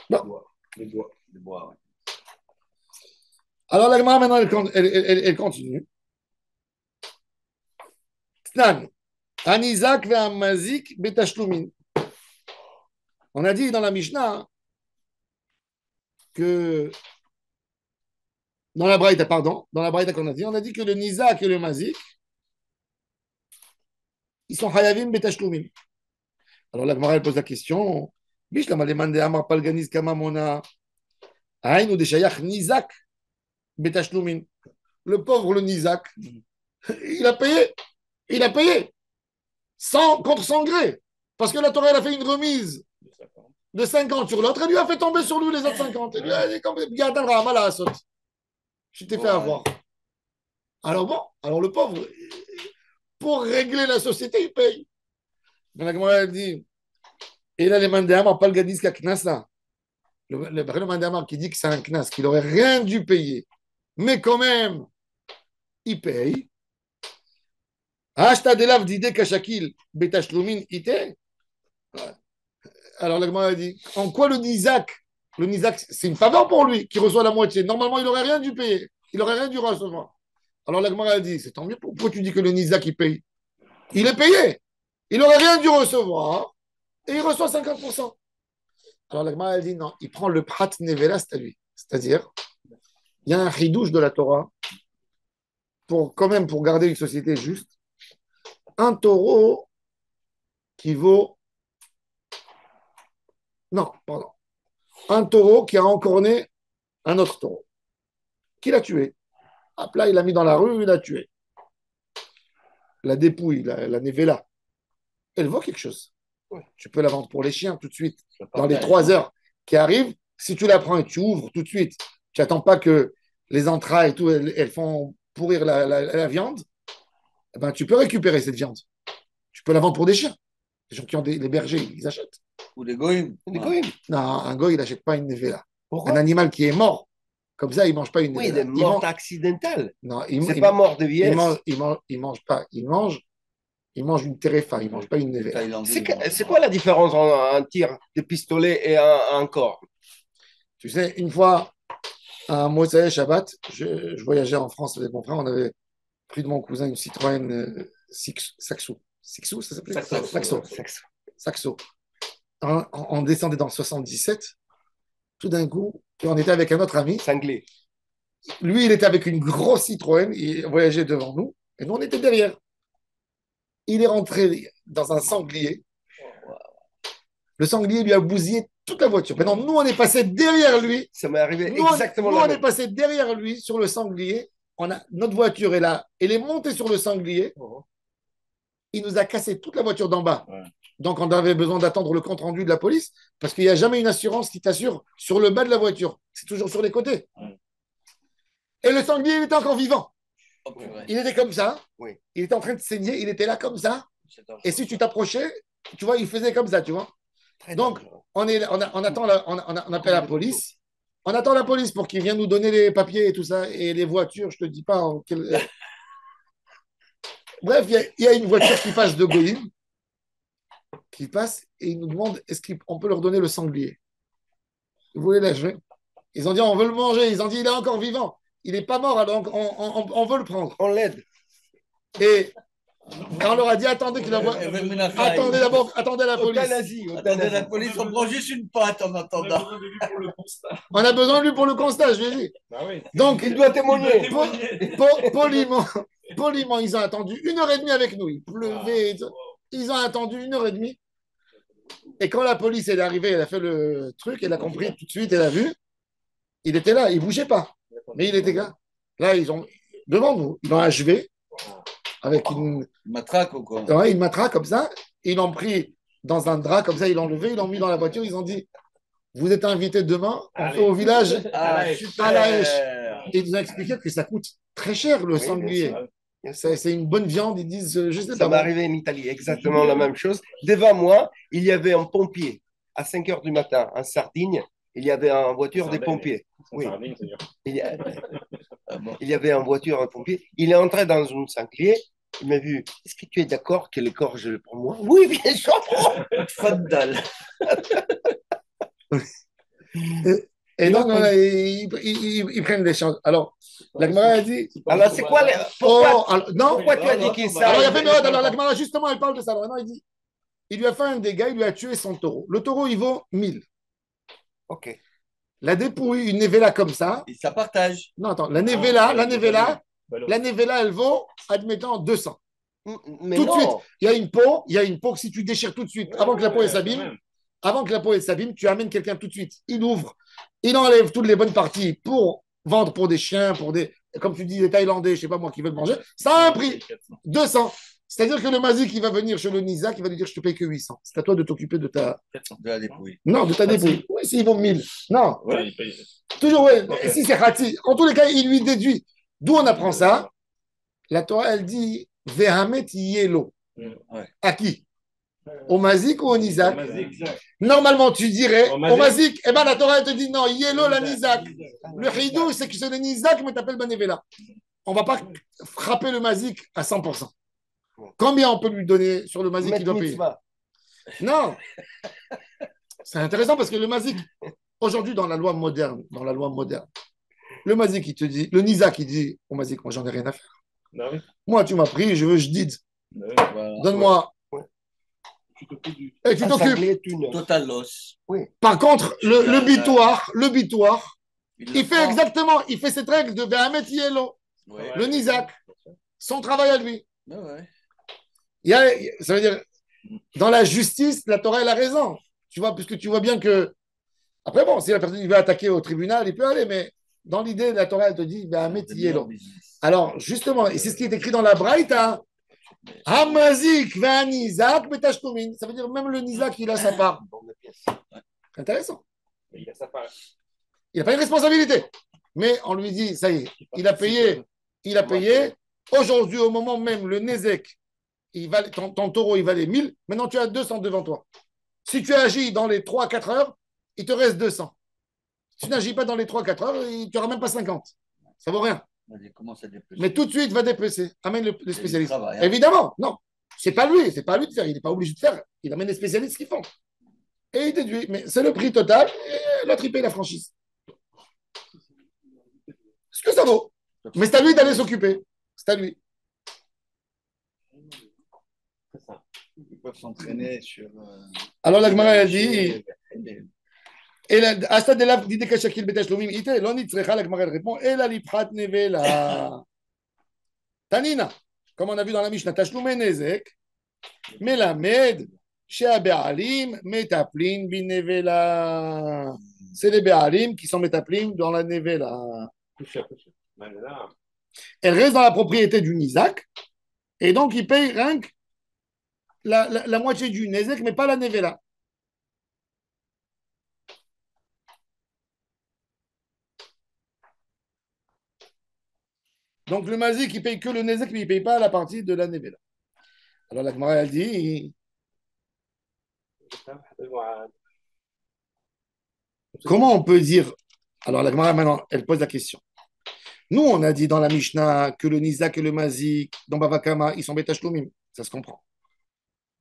Non. Les bois, ouais. Alors, la Gemara, maintenant, elle continue. Tnan. Anizak ve'amazik betashlumin. On a dit dans la Mishnah que dans la Braïta qu'on a dit que le Nizak et le Mazik, ils sont Hayavim betashlumin. Alors la Gemara elle pose la question, Bishlama le mande amar palganiz kamamona, aïn ou de shayach Nizak betashlumin. Le pauvre le Nizak, il a payé contre son gré, parce que la Torah elle a fait une remise de 50 sur l'autre, elle lui a fait tomber sur lui les autres 50. Elle lui a dit, je t'ai fait avoir. Alors le pauvre, pour régler la société, il paye. Mais la Gemara dit, et là, les mandéamar, pas le gadis qu'à Knasa. Le mandéamar qui dit que c'est un Knas, qu'il n'aurait rien dû payer. Mais quand même, il paye. Ashta de lav d'idée kachakil, betashlumin ite. Alors la Gemara dit, en quoi le Nizak, c'est une faveur pour lui qui reçoit la moitié. Normalement, il n'aurait rien dû payer. Il n'aurait rien dû recevoir. Alors la Gemara dit, c'est tant mieux. Pourquoi tu dis que le Nizak, il paye? Il est payé. Il n'aurait rien dû recevoir et il reçoit 50%. Alors la Gemara dit, non, il prend le Prat Nevela, c'est à lui. C'est-à-dire, il y a un ridouche de la Torah pour garder une société juste. Un taureau qui vaut... Non, pardon. Un taureau qui a encorné un autre taureau. Qui l'a tué? Hop là, il l'a mis dans la rue, il l'a tué. La dépouille, la nevela, elle vaut quelque chose. Tu peux la vendre pour les chiens tout de suite. Dans les 3 heures qui arrivent, si tu la prends et tu ouvres tout de suite, tu n'attends pas que les entrailles et tout, elles font pourrir la viande, eh ben, tu peux récupérer cette viande. Tu peux la vendre pour des chiens. Les gens qui ont les bergers, ils achètent. Ou les goïms. Des goïms. Non, un goy, il n'achète pas une nevela. Pourquoi? Un animal qui est mort, comme ça, il ne mange pas une Oui, nevela. il est mort accidental. Non, C'est pas mort de vieillesse. il mange pas. Il mange une terefa, il ne mange pas une nevela. C'est quoi la différence entre un tir de pistolet et un corps? Tu sais, une fois, un Mosaï Shabbat, je voyageais en France avec mon frère, on avait pris de mon cousin une Citroën Saxo. Saxo, ça s'appelait Saxo. Saxo. On descendait dans le 77, tout d'un coup, et on était avec un autre ami. Cinglé. Lui, il était avec une grosse Citroën, il voyageait devant nous, et nous, on était derrière. Il est rentré dans un sanglier. Le sanglier lui a bousillé toute la voiture. Maintenant, nous, on est passé derrière lui. Ça m'est arrivé Nous, exactement on est passé derrière lui sur le sanglier. Notre voiture est là. Elle est montée sur le sanglier. Il nous a cassé toute la voiture d'en bas. Ouais. Donc, on avait besoin d'attendre le compte-rendu de la police parce qu'il n'y a jamais une assurance qui t'assure sur le bas de la voiture. C'est toujours sur les côtés. Ouais. Et le sanglier, il était encore vivant. Il était comme ça. Oui. Il était en train de saigner. Il était là comme ça. Et si tu t'approchais, tu vois, il faisait comme ça, tu vois. Donc, on appelle la police. On attend la police pour qu'ils viennent nous donner les papiers et tout ça. Et les voitures, je ne te dis pas. Bref, il y a une voiture qui passe de Goïm, qui passe et ils nous demandent est-ce qu'on peut leur donner le sanglier. Vous voulez l'achever? Ils ont dit on veut le manger. Ils ont dit il est encore vivant. Il n'est pas mort, alors on veut le prendre. On l'aide. Et on leur a dit attendez que la voiture. Attendez d'abord, attendez la police. Attendez la police, on prend juste une patte en attendant. On a besoin de lui pour le constat, je lui ai dit. Bah oui. Donc, il doit témoigner. Poliment, ils ont attendu 1h30 avec nous. Il pleuvait. Ils ont attendu 1h30. Et quand la police est arrivée, elle a fait le truc, elle a compris tout de suite, elle a vu. Il était là, il ne bougeait pas. Mais il était là. Là, ils ont, devant nous, ils l'ont achevé avec une matraque ou quoi? Ouais, une matraque comme ça. Ils l'ont pris dans un drap comme ça, ils l'ont levé, ils l'ont mis dans la voiture. Ils ont dit vous êtes invités demain, on fait au village à la Hache. Et ils nous ont expliqué que ça coûte très cher le sanglier. C'est une bonne viande, ils disent. Je sais ça m'est arrivé en Italie, exactement la même chose. Devant moi, il y avait un pompier à 5 h du matin, en Sardaigne. Il y avait une voiture des pompiers. Oui. Il y avait une voiture, un pompier. Il est entré dans un sanglier. Il m'a vu. Est-ce que tu es d'accord que le corps, je le prends moi? Oui, bien sûr. Faddal. Et donc, ils prennent des chances. Alors, la Gemara a dit. Alors, c'est quoi pourquoi tu as dit qu'il ça? Alors, il a fait alors, la Gemara, justement, elle parle de ça. Alors, maintenant, il dit il lui a fait un dégât, il lui a tué son taureau. Le taureau, il vaut 1000. Ok. La dépouille, une nevela comme ça. Et ça partage. Non, attends, la nevela, elle vaut, admettons, 200. Mais tout non. de suite, il y a une peau que si tu déchires tout de suite, avant que la peau s'abîme, tu amènes quelqu'un tout de suite. Il ouvre, il enlève toutes les bonnes parties pour vendre pour des chiens, comme tu dis, des Thaïlandais, je ne sais pas moi, qui veulent manger. Ça a un prix, 200. C'est-à-dire que le mazik, il va venir chez le Nizak, il va lui dire je te paye que 800. C'est à toi de t'occuper de la dépouille. Non, de ta dépouille. Oui, s'ils vont 1000. Non. Ouais, toujours, oui. Okay. Si c'est Khati. En tous les cas, il lui déduit. D'où on apprend ça? La Torah, elle dit Vehamet yelo. Ouais. À qui? Au mazik ou au Nizak? Normalement, tu dirais au mazik. Eh bien, la Torah, elle te dit non, yelo la Nizak. Le Hidou, c'est que c'est le Nizak, mais t'appelles Banevela. On ne va pas frapper le mazik à 100%. Combien on peut lui donner sur le mazik qu'il doit payer? Non. C'est intéressant parce que le mazik, aujourd'hui, dans la loi moderne, le mazik, il te dit, le nizak, il dit au mazik, moi, j'en ai rien à faire. Ah oui. Moi, tu m'as pris, je veux, je dide. Ah oui. Donne-moi. Ouais. Et tu t'occupes. Total loss. Oui. Par contre, le bitoire, il fait exactement, il fait cette règle de Vehamet Yelo. Ouais. Le nizak, son travail à lui. Ouais. Ça veut dire, dans la justice, la Torah, elle a raison. Tu vois, puisque tu vois bien que. Après, bon, si la personne veut attaquer au tribunal, il peut aller, mais dans l'idée, la Torah, elle te dit, alors, justement, et c'est ce qui est écrit dans la Braïta, Hamazik va Nizak, Betashkumin. Ça veut dire, même le Nizak, il a sa part. Intéressant. Il a sa part. Il n'a pas une responsabilité. Mais on lui dit, ça y est, il a payé. Aujourd'hui, au moment même, le Nézek, ton taureau, il valait 1000. Maintenant, tu as 200 devant toi. Si tu agis dans les 3-4 heures, il te reste 200. Si tu n'agis pas dans les 3-4 heures, tu n'auras même pas 50. Ça vaut rien. Mais tout de suite, va dépecer. Amène le spécialiste. Travail, hein. Évidemment, non. C'est pas lui de faire. Il n'est pas obligé de faire. Il amène les spécialistes qui font. Et il déduit. Mais c'est le prix total. Et l'autre, il paye la franchise. Ce que ça vaut. Mais c'est à lui d'aller s'occuper. C'est à lui. Ils peuvent s'entraîner sur. Alors la Gemara a dit. Et à stade de là, dit que Shakil Betashloumim ite, l'on y tzrecha, la Gemara répond, et la liprat nevela. Tanina, comme on a vu dans la Mishnah, Tashloumé Nezek, Melamed, Shea Be'alim, Metaplin bin nevela. C'est les Be'alim qui sont Metaplin dans la nevela. Elle reste dans la propriété du Nizak, et donc il paye rien que la moitié du Nezek, mais pas la nevela. Donc le mazik, il paye que le nezek, mais il ne paye pas la partie de la nevela. Alors la Gemara, elle dit... Comment on peut dire... Alors la Gemara, maintenant, elle pose la question. Nous, on a dit dans la Mishnah que le nizak et le mazik, dans Bava Kama, ils sont betashloumim. Ça se comprend.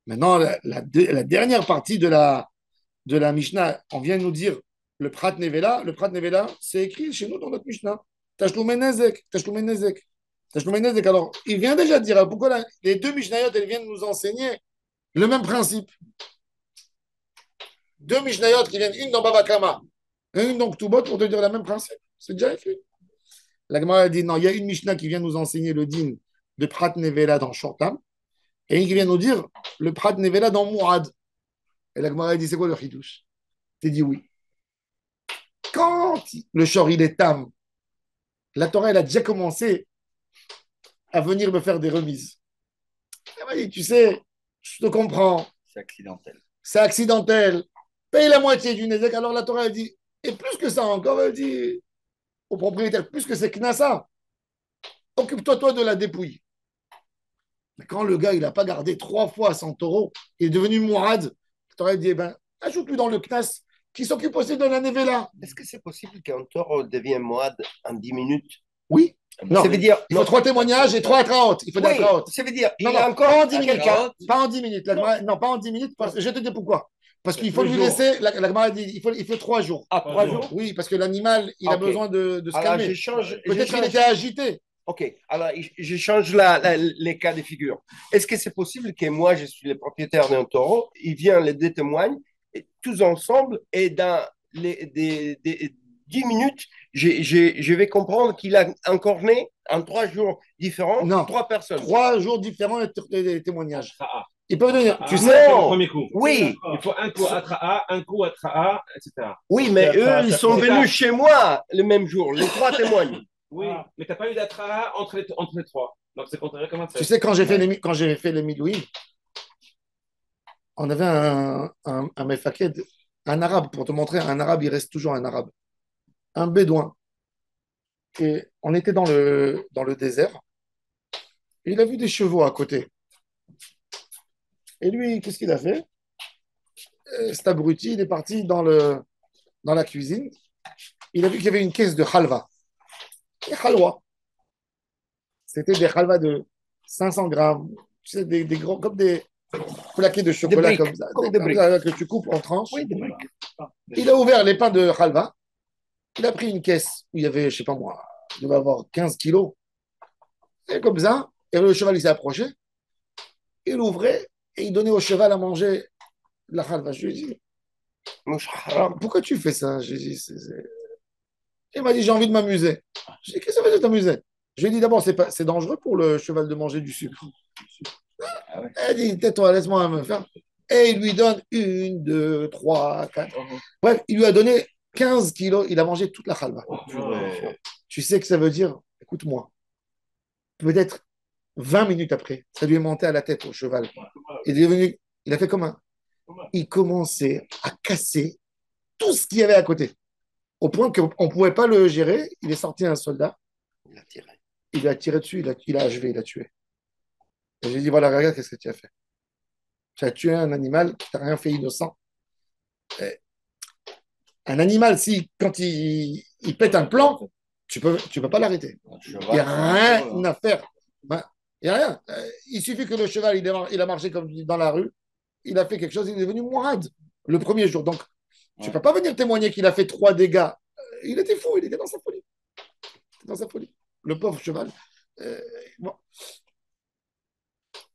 Maintenant, la dernière partie de la Mishnah, on vient nous dire le prat nevela. Le prat nevela, c'est écrit chez nous dans notre Mishnah. Tashloumé Nezek. Alors, il vient déjà de dire pourquoi les deux Mishnayot, elles viennent nous enseigner le même principe. Deux Mishnayot qui viennent, une dans Bava Kama et une dans Ktubot pour te dire le même principe. C'est déjà écrit. La Gemara a dit non, il y a une Mishnah qui vient nous enseigner le din de Prat Nevela dans Shortam et une qui vient nous dire le Prat Nevela dans Mourad. Et la Gemara a dit c'est quoi le chidouche? Tu dit oui. Quand le shor il est tam, la Torah, elle a déjà commencé à venir me faire des remises. Elle m'a dit, tu sais, je te comprends. C'est accidentel. C'est accidentel. Paye la moitié du Nézek. Alors la Torah, elle dit, et plus que ça encore, elle dit au propriétaire, plus que c'est Knassa, occupe-toi de la dépouille. Mais quand le gars, il n'a pas gardé 3 fois son taureau, il est devenu mourad, la Torah, elle dit, eh ben, ajoute-lui dans le Knas qui s'occupe aussi de la Nevela. Est-ce que c'est possible qu'un taureau devienne mourad en 10 minutes? Oui. Non, ça veut dire, il faut 3 témoignages et 3 atraot. Il faut des atraot. Ça veut dire, non, il a encore pas en 10 minutes. Pas en 10 minutes. Non, pas en 10 minutes. Parce que je vais te dire pourquoi. Parce qu'il faut lui laisser, la Gemara dit, il faut 3 jours. Ah, 3 jours? Oui, parce que l'animal, il a besoin de se calmer. Peut-être qu'il était agité. Ok, alors je change les cas de figure. Est-ce que c'est possible que moi, je suis le propriétaire d'un taureau, il vient, les deux témoignent, et tous ensemble, et dans les 10 minutes, je vais comprendre qu'il a encore né en 3 jours différents, non, 3 personnes. 3 jours différents et témoignages. Il peut venir. Tu sais, le premier coup. Oui. Il faut un coup à Tra'a, un coup à Tra'a, etc. Oui, mais eux, ils sont venus chez moi le même jour. Les 3 témoignent. Oui, mais tu n'as pas eu d'Atra'a entre les 3. Donc c'est considéré comme un fait. Tu sais, quand j'ai fait les Milouim, on avait un mefaked, un arabe, pour te montrer, un arabe, il reste toujours un arabe. Un bédouin. Et on était dans le désert. Et il a vu des chevaux à côté. Et lui, qu'est-ce qu'il a fait? Cet abruti, il est parti dans la cuisine. Il a vu qu'il y avait une caisse de halva. Des halwa. C'était des halva de 500 grammes. Tu sais, des gros, comme des plaquets de chocolat comme ça. Comme des briques. Que tu coupes en tranches. Oui, des briques. Il a ouvert les pains de halva. Il a pris une caisse où il y avait, je ne sais pas moi, il devait avoir 15 kilos. Et comme ça, et le cheval, il s'est approché. Il ouvrait et il donnait au cheval à manger la halva. Je lui ai dit, pourquoi tu fais ça? Il m'a dit, j'ai envie de m'amuser. Je lui ai dit, qu'est-ce que ça veut dire t'amuser? Je lui ai dit, d'abord, c'est dangereux pour le cheval de manger du sucre. Ah ouais. Elle dit, tais-toi, laisse-moi me faire. Et il lui donne 1, 2, 3, 4. Bref, il lui a donné 15 kilos. Il a mangé toute la halva. Tu sais que ça veut dire, écoute-moi, peut-être 20 minutes après, ça lui est monté à la tête au cheval. Il a fait comme il commençait à casser tout ce qu'il y avait à côté. au point qu'on ne pouvait pas le gérer. Il est sorti un soldat, Il a tiré. il a tiré dessus, il a achevé, il a tué. Et j'ai dit, voilà, regarde, qu'est-ce que tu as fait? Tu as tué un animal qui t'a rien fait innocent. Et un animal, si, quand il pète un plan, tu peux pas l'arrêter. Il n'y a rien à faire. Ben, il n'y a rien. Il suffit que le cheval, il a marché comme dans la rue, il a fait quelque chose, il est devenu mourad le premier jour. Donc, tu ne peux pas venir témoigner qu'il a fait 3 dégâts. Il était fou, il était dans sa folie. Dans sa folie. Le pauvre cheval. Bon.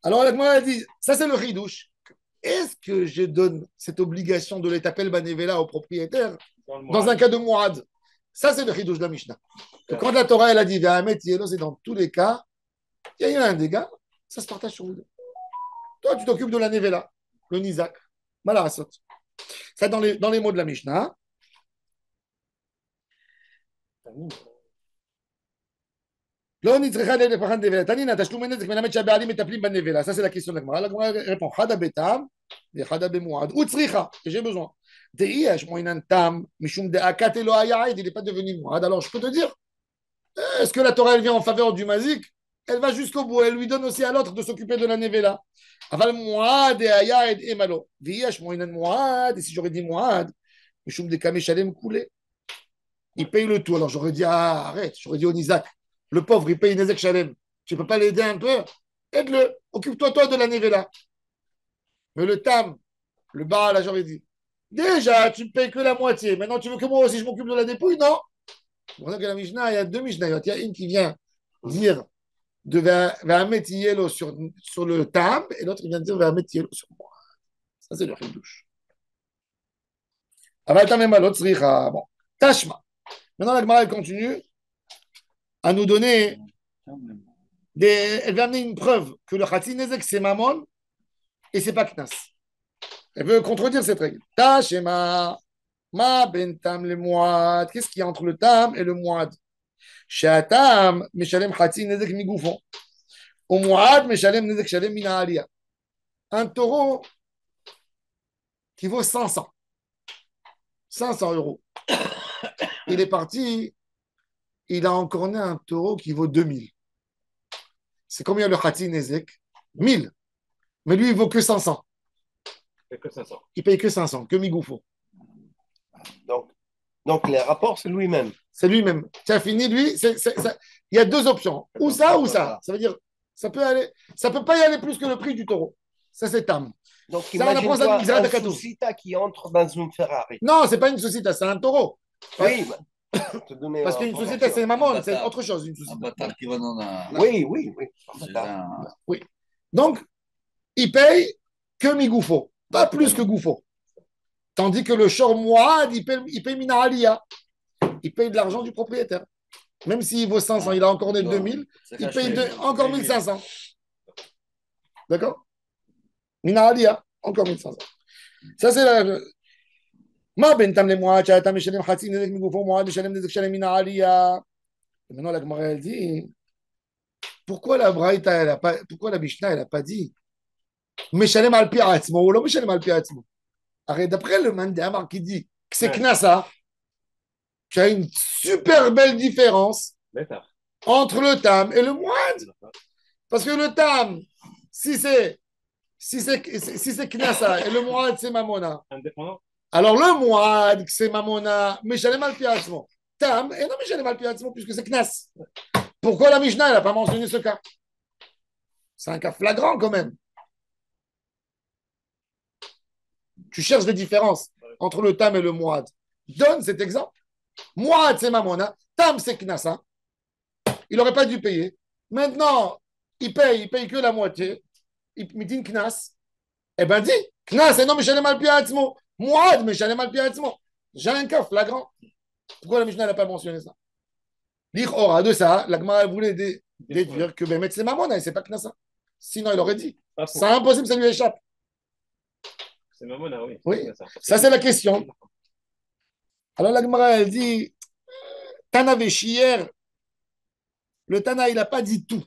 Alors, la a dit, ça c'est le ridouche. Est-ce que je donne cette obligation de l'étapel Banevela au propriétaire dans un cas de mourad? Ça, c'est le ridouche de la Mishnah. Quand la Torah, elle a dit, c'est dans tous les cas, il y a eu un dégât, ça se partage sur vous deux. Toi, tu t'occupes de la Nevela, le Nizak, Malarasot. Ça, dans les mots de la Mishnah. Ça, c'est la question de la Gemara. La Gemara répond Chada betam et Chada bemuad. Ou tzricha, que j'ai besoin. Il n'est pas devenu muad. Alors, je peux te dire, est-ce que la Torah, elle vient en faveur du mazik? Elle va jusqu'au bout. Elle lui donne aussi à l'autre de s'occuper de la nevela. Aval muad et ayad et malo. Et si j'aurais dit muad, mishum de kameshalem coulé. Il paye le tout. Alors, j'aurais dit, arrête. J'aurais dit au Isaac. Le pauvre, il paye Nezek Shalem. Tu ne peux pas l'aider un peu? Aide-le. Occupe-toi, toi, de la Nevela. Mais le Tam, le Baal, là, j'aurais dit. Déjà, tu ne payes que la moitié. Maintenant, tu veux que moi aussi, je m'occupe de la dépouille? Non. C'est pour ça que la Mishnah, il y a 2 Mishnayot. Il y a une qui vient dire de Vahamet Yelo sur le Tam, et l'autre qui vient dire Vahamet Yelo sur moi. Ça, c'est le Hidouche. Aval Tam et Malot, bon. Tashma. Maintenant, la Gemara, elle continue à nous donner elle veut amener une preuve que le Khatsi Nezek c'est Mammon et c'est pas Knas. Elle veut contredire cette règle. Tashema, ma ben tam le muad. Qu'est-ce qu'il y a entre le tam et le muad? Shatam, meshalem Khatsi Nezek migoufon. Au muad, meshalem Nezek shalem mina alia. Un taureau qui vaut 500. 500 euros. Il est parti, il a encore né un taureau qui vaut 2000. C'est combien le Khatsi Nezek? 1000. Mais lui, il vaut que 500. Que 500. Il paye que 500, que Migoufo. Donc, les rapports, c'est lui-même. C'est lui-même. Tu as fini, lui. Il y a 2 options. Ou ça, ou ça. Ça veut dire, ça peut pas y aller plus que le prix du taureau. Ça, c'est Tam. Donc, ça, on apprend ça un Susita qui entre dans une Ferrari. Non, c'est pas une Susita, c'est un taureau. Oui, parce qu'une Susita, c'est maman, c'est autre chose. Une un bâtard qui va dans un... Oui. Oui. Donc, il paye que Migoufo, pas plus que Goufo. Tandis que le Shor Moad, il paye Minahalia. Il paye de l'argent du propriétaire. Même s'il vaut 500, il a encore des 2000, il paye encore 1500. D'accord? Minahalia, encore 1500. Ça, c'est la. Ma bentam le moad, chatam meshalem khatsi nezek migoufo moad meshalem nezek shalem Minahalia. Maintenant, la Gemara, elle dit pourquoi la Braïta, pourquoi la Mishnah, elle n'a pas dit Meshalem al pi atzmo ou lo meshalem al pi atzmo? Arrête, d'après le Mandamar qui dit que c'est Knassa, tu as une super belle différence entre le Tam et le Moad. Parce que le Tam, si c'est Knassa et le Moad, c'est Mamona. Alors le Moad, c'est Mamona, Meshalem al pi atzmo. Tam, et non Meshalem al pi atzmo, puisque c'est Knass. Pourquoi la Mishnah, elle n'a pas mentionné ce cas? C'est un cas flagrant quand même. Tu cherches des différences entre le Tam et le Moad. Donne cet exemple. Moad, c'est Mamona. Tam, c'est Knassa. Il n'aurait pas dû payer. Maintenant, il paye que la moitié. Il dit Knass. Eh bien, dis Knass, et non, mais j'allais mal pi atzmo. Moad, mais j'allais mal pi atzmo. J'ai un cas flagrant. Pourquoi la Mishnah n'a pas mentionné ça? L'Ichora de ça, la Gemara voulait déduire que Bémet, c'est Mamona et c'est pas Knassa. Sinon, il aurait dit. C'est impossible, ça lui échappe. C'est Mamona, oui. Oui, ça c'est la question. Alors la Gemara, elle dit, Tana Véchier, le Tana, il n'a pas dit tout.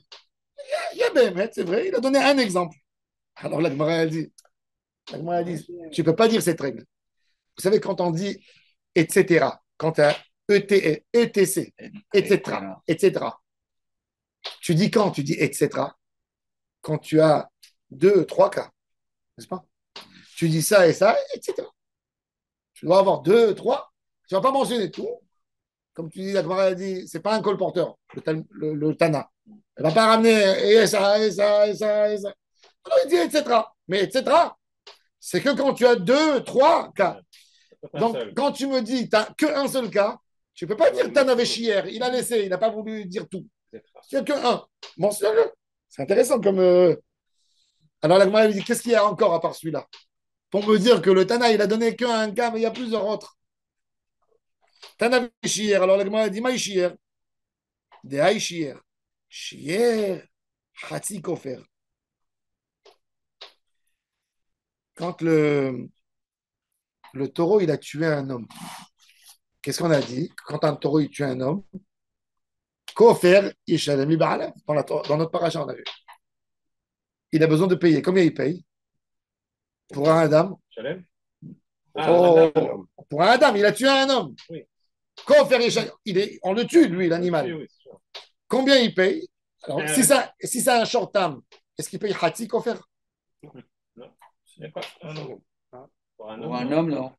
Il y a Bémet, c'est vrai, il a donné un exemple. Alors la Gemara, elle dit, tu ne peux pas dire cette règle. Vous savez, quand on dit etc., quand ETC, etc., etc. Tu dis quand? Tu dis etc. Quand tu as deux, trois cas, n'est-ce pas? Tu dis ça et ça, etc. Tu dois avoir deux, trois. Tu ne vas pas mentionner tout. Comme tu dis, la Gemara a dit, c'est pas un colporteur, le Tana. Elle ne va pas ramener et ça, et ça, et ça, et ça. Alors il dit etc. Mais etc., c'est que quand tu as deux, trois cas. Donc, quand tu me dis, tu n'as qu'un seul cas, tu ne peux pas dire Tana Véchière. Il a laissé, il n'a pas voulu dire tout. Il n'y a qu'un. Mentionne-le. C'est intéressant comme. Alors la Gemara dit, qu'est-ce qu'il y a encore à part celui-là? Pour me dire que le Tana, il a donné qu'un cas, mais il y a plusieurs autres. Tana Véchière. Alors la Gemara dit, Maï Chier. Des Haï Chier. Chier. Hatzi Kofer. Quand le taureau, il a tué un homme, qu'est-ce qu'on a dit? Quand un taureau, il tue un homme, Kofer, Yishalem Iba'ala. Dans notre paracha, on a vu. Il a besoin de payer. Combien il paye? Pour un Adam? Pour un Adam, il a tué un homme. Oui. Kofer, Yishalem. On le tue, lui, l'animal. Oui, combien il paye? Alors, si c'est un short-term, est-ce qu'il paye Hatzi Kofer? Non. Pas pour un homme, non.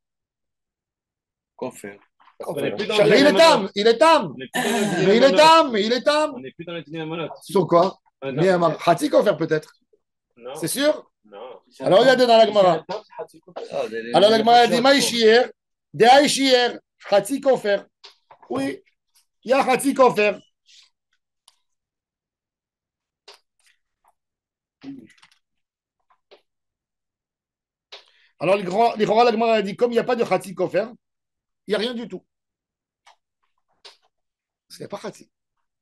Kofer. Mais il est tam. On n'est plus dans le dîner à monote. Sur quoi? Hatzi Kofer peut-être. Non. C'est sûr? Non. Alors, regardez dans la Gemara. Alors, la Gemara dit Maïchier, de Haïchier, Hatzi Kofer. Oui, il y a Hatzi Kofer. Alors, la Gemara a dit comme il n'y a pas de Hatzi Kofer, il n'y a rien du tout. Parce qu'il n'y a pas Hatzi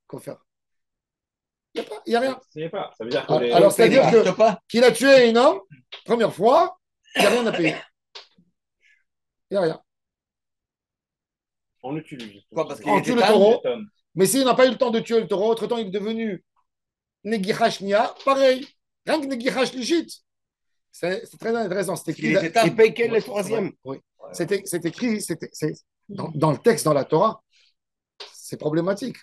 Kofer. Il n'y a rien. Ça veut dire alors, c'est-à-dire qu'il a tué un homme, première fois, il n'y a rien à payer. Il n'y a rien. On le tue, lui. On tue le taureau. Mais s'il n'a pas eu le temps de tuer le taureau, entre-temps, il est devenu Negihash Nia, pareil. Rien que Negihash Lichit. C'est très intéressant. C'est écrit. Il paye quel le troisième? Oui. C'est écrit dans le texte, dans la Torah. C'est problématique.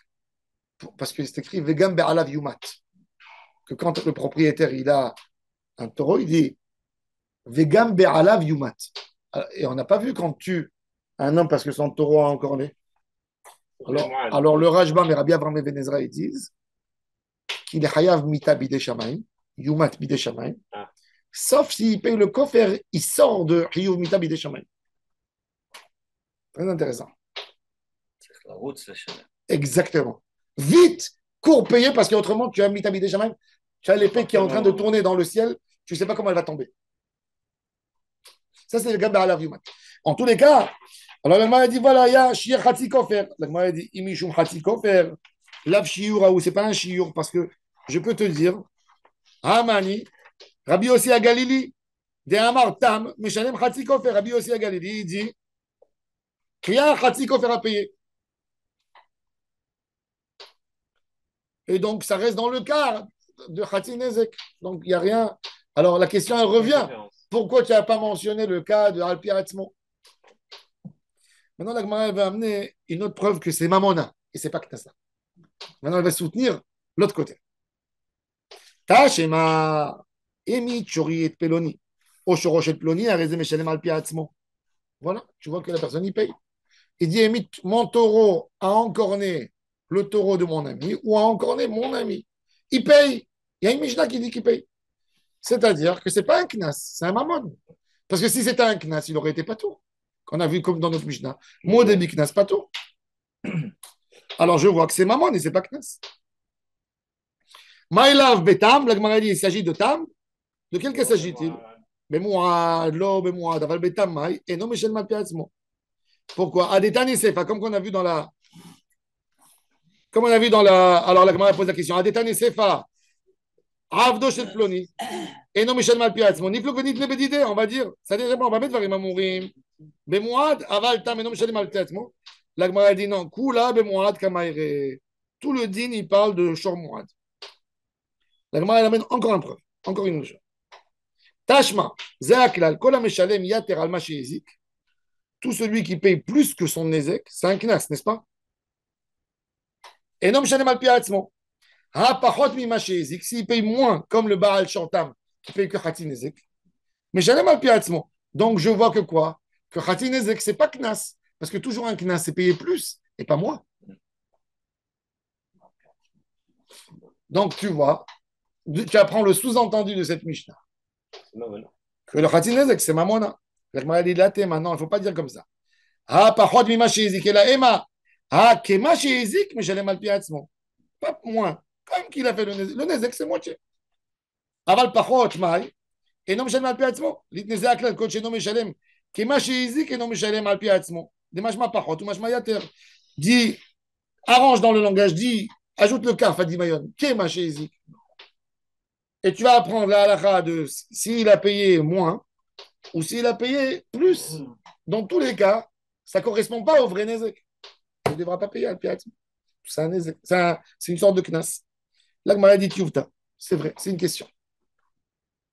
Parce que c'est écrit Vegam Be'alav Yumat. Que quand le propriétaire il a un taureau, il dit Vegam Be'alav Yumat. Et on n'a pas vu quand tu un homme parce que son taureau a encore né. Alors le Rajbam et Rabbi Avraham et Ben Ezra ils disent qu'il est Hayav Mita Bidei Shamayim, Yumat Bidei Shamayim. Sauf s'il paye le kofer, il sort de Hayav Mita Bidei Shamayim. Très intéressant. La route, c'est cher. Exactement. Vite, cours payer parce qu'autrement tu as Mita Bidei Shamayim, tu as l'épée qui est en train de tourner dans le ciel, tu ne sais pas comment elle va tomber. Ça, c'est le gars de Yumat. En tous les cas, alors la Gemara dit voilà, il y a Shiur Hatzi Kofer. La Gemara dit Imishum Hatzi Kofer. Lav Shiur, ou c'est pas un Shiur, parce que je peux te dire, Hamani, Rabbi Yossi à Galili, de Amar Tam, Meshalem Hatzi Kofer. Rabbi Yossi à Galili, il dit qu'il y a un Hatzi Kofer à payer. Et donc, ça reste dans le cas de Hatzi Nezek. Donc, il n'y a rien. Alors, la question, elle revient. Pourquoi tu n'as pas mentionné le cas de Alpi Atzmo? Maintenant, la Gemara va amener une autre preuve que c'est Mamona et c'est pas Knasa. Maintenant, elle va soutenir l'autre côté. Tashema Emi Chori et Peloni. Oshorosh et Peloni a raison Meshalem Alpi Atzmo. Voilà, tu vois que la personne y paye. Il dit Emi, mon taureau a encorné le taureau de mon ami ou a encorné mon ami. Il paye. Il y a une Mishnah qui dit qu'il paye. C'est-à-dire que ce n'est pas un knas, c'est un mammon. Parce que si c'était un knas, il aurait été pas tout. Qu'on a vu comme dans notre Mishnah. Modébi knas, pas tout. Alors je vois que c'est mammon et ce n'est pas knas. Maïlav betam, la Gemara dit il s'agit de tam. De quel cas s'agit-il? Bemouad, lo, bemouad, aval betam, maï, et non, Michel Malpiazmo. Pourquoi? Adetani sefa, comme on a vu dans la. Comme on a vu dans la. Alors la Gemara pose la question. Adetani sefa. Avdo shel ploni. Et non, Michel Malpiazmo. Ni flou ni lebedide, on va dire. Ça dit, on va mettre varim amourim. Bemouad, aval tam, et non, Michel Malpiazmo. La Gemara dit non. Kula, bemouad, kamaire. Tout le din, il parle de shor mouad. La Gemara, elle amène encore une preuve. Encore une chose. Tashma, Zeaklal, Kola Meshalem, Yater, Alma, Shezik. tout celui qui paye plus que son Nézek, c'est un Knas, n'est-ce pas? Et non, Mishalem al Piatzmo. Ah, Pachot mi Mashézik, s'il paye moins, comme le Baal Shantam, qui paye que Khati Nézek. Mais Mishalem al Piatzmo. Donc, je vois que quoi? Que Khati Nézek, c'est pas Knas. Parce que toujours un Knas, c'est payer plus, et pas moi. Donc, tu vois, tu apprends le sous-entendu de cette Mishnah. Que le Khati Nézek, c'est Mamona. La dit là, maintenant, il ne faut pas dire comme ça. Ah, Pachot mi Mashézik, et la Ema. Ah, Kema Shezik, mais j'allais mal piatzmo. Pas moins. Comme qu'il a fait le Nézek, c'est moitié. Aval Pachot, Maï. Et non, j'allais mal piatzmo. L'itnezé Aklal, coach, et non, Meshalem. Kema Shezik, et non, Meshalem mal piatzmo. Des machma Pachot, ou machma Yater. Dis, arrange dans le langage, dis, ajoute le kaf à Dimayon. Kema Shezik. Et tu vas apprendre la halakha de s'il a payé moins ou s'il a payé plus. Dans tous les cas, ça ne correspond pas au vrai Nézek. Il ne devra pas payer al piat. C'est une sorte de knas. La Gemara dit Tiouvta. C'est vrai, c'est une question.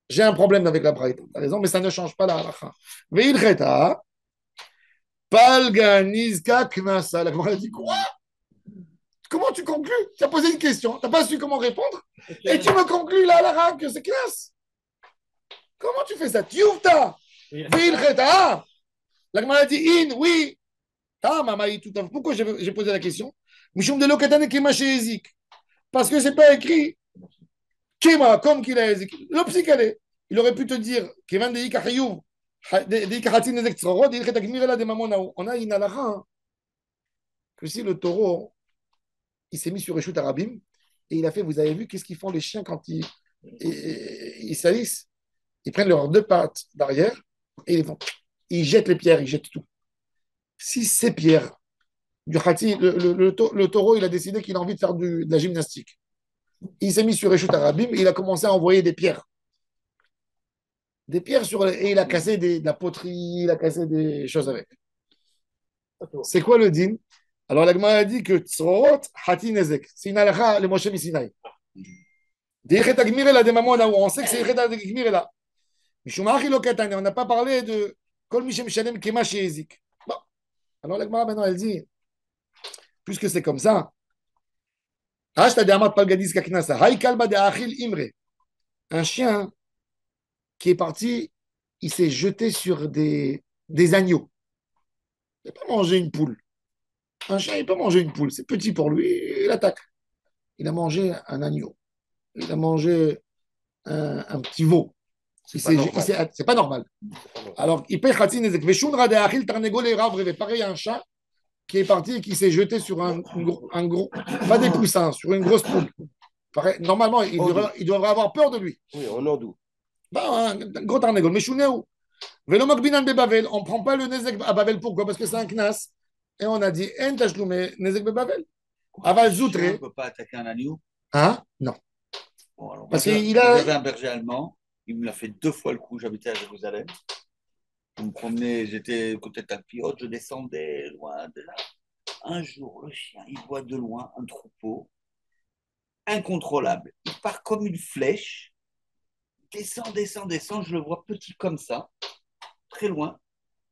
J'ai un problème avec la braïta. Tu as raison, mais ça ne change pas la halacha. Veilcheta, palganizka knasa. La Gemara dit quoi? Comment tu conclus? Tu as posé une question, tu n'as pas su comment répondre, et tu me conclus la halacha que c'est knas. Comment tu fais ça? Tiouvta. Veilcheta. La Gemara dit in, oui. Pourquoi j'ai posé la question? Parce que ce n'est pas écrit Kema, comme qu'il a écrit. Le psychalé, il aurait pu te dire on a une halakha que si le taureau il s'est mis sur Reshut Arabim et il a fait, vous avez vu, qu'est-ce qu'ils font les chiens quand ils salissent? Ils prennent leurs deux pattes d'arrière et ils jettent les pierres, ils jettent tout. Si ces pierres du khati, le taureau, il a décidé qu'il a envie de faire de la gymnastique. Il s'est mis sur Reshut Arabim et il a commencé à envoyer des pierres. Des pierres et il a cassé de la poterie, il a cassé des choses avec. C'est quoi le din? Alors la Gemara a dit que Tzorot Hati Nezek. C'est une halakha, le Moshe Misinaï. On sait que c'est Yechet Agmirela. On n'a pas parlé de Kol Mishem Shalem Kema Shezik. Bon. Alors la Gemara maintenant elle dit, puisque c'est comme ça, un chien qui est parti, il s'est jeté sur des agneaux. Il n'a pas mangé une poule. Un chien, il peut manger une poule. C'est petit pour lui, il attaque. Il a mangé un agneau. Il a mangé un petit veau. C'est pas normal. Alors, il paye Khatsin Ezek. Pareil, un chat qui est parti et qui s'est jeté sur un gros, pas des poussins, sur une grosse poule. Pareil, normalement, il devrait avoir peur de lui. Oui, on en doute. Un gros tarnégol. Mais Chounéou. Velo Makbinan de Bavel. On ne prend pas le Nezek à Bavel. Pourquoi? Parce que c'est un knas. Et on a dit, En Tachloumé, Nezek de Bavel. Aval Zoutré. On ne peut pas attaquer un agneau. Hein? Non. Bon, parce qu'il a. J'avais un berger allemand. Il me l'a fait 2 fois le coup. J'habitais à Jérusalem. Je me promenais, j'étais côté Talpiot, je descendais loin de là. Un jour, le chien, il voit de loin un troupeau incontrôlable. Il part comme une flèche, descend, je le vois petit comme ça, très loin,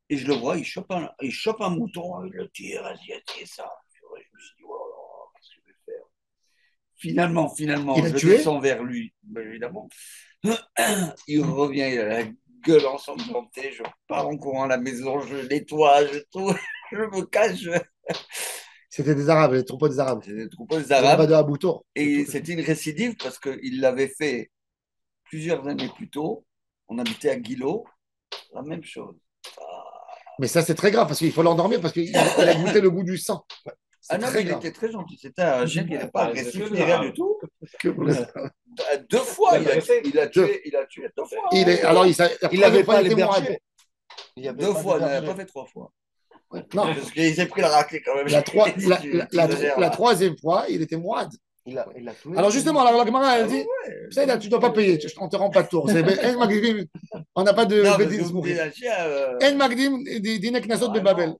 et je le vois, il chope un mouton, il le tire, vas-y, ça. Je me suis dit, oh, qu'est-ce que je vais faire? Finalement, je descends vers lui, évidemment. Il revient, il a la gueule ensanglantée, je pars en courant à la maison, je nettoie, je me cache. C'était des Arabes, les troupeaux des Arabes. C'était des troupeaux des Arabes. De Aboutour. Et c'était une récidive parce qu'il l'avait fait plusieurs années plus tôt. On habitait à Guilot, la même chose. Mais ça, c'est très grave parce qu'il faut l'endormir parce qu'il a goûté le goût du sang. Ah non, il était très gentil. C'était un chien qui n'était pas agressif ni rien du tout. 2 fois, il a tué 2 fois. Il n'avait pas les bergers. 2 fois, il n'avait pas fait 3 fois. Ouais. Non, parce qu'il s'est pris la raclée quand même. La troisième fois, il était moide. Il a alors justement, la Gemara, elle dit, tu ne dois pas payer, on ne te rend pas de tour. On n'a pas de En Magdim, Dinek Nasot de Babel.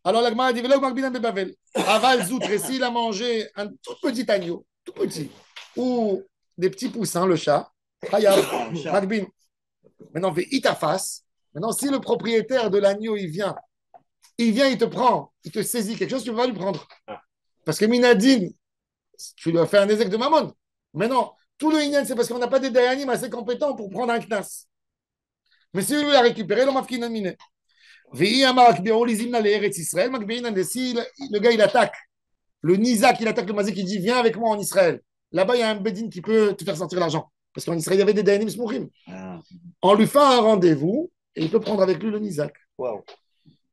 Alors la Gemara dit, Velo Magbinan de Babel. Aval Zoutre, s'il a mangé un tout petit agneau, tout petit, ou des petits poussins, le chat, Hayab, Magbin. Maintenant, fait Itafas. Maintenant, si le propriétaire de l'agneau, il vient il vient, il te prend, il te saisit quelque chose, tu ne peux pas lui prendre. Ah. Parce que Minadine, tu lui as fait un ézec de mammon. Mais non, tout le Inyan, c'est parce qu'on n'a pas des Dayanim assez compétents pour prendre un knas. Mais si lui l'a récupéré, le mafkin miné. Si le gars, il attaque, le Nizak, il attaque le Mazik, il dit viens avec moi en Israël. Là-bas, il y a un Bedin qui peut te faire sortir l'argent. Parce qu'en Israël, il y avait des Dayanim Smourim. On lui fait un rendez-vous et il peut prendre avec lui le Nizak. Wow.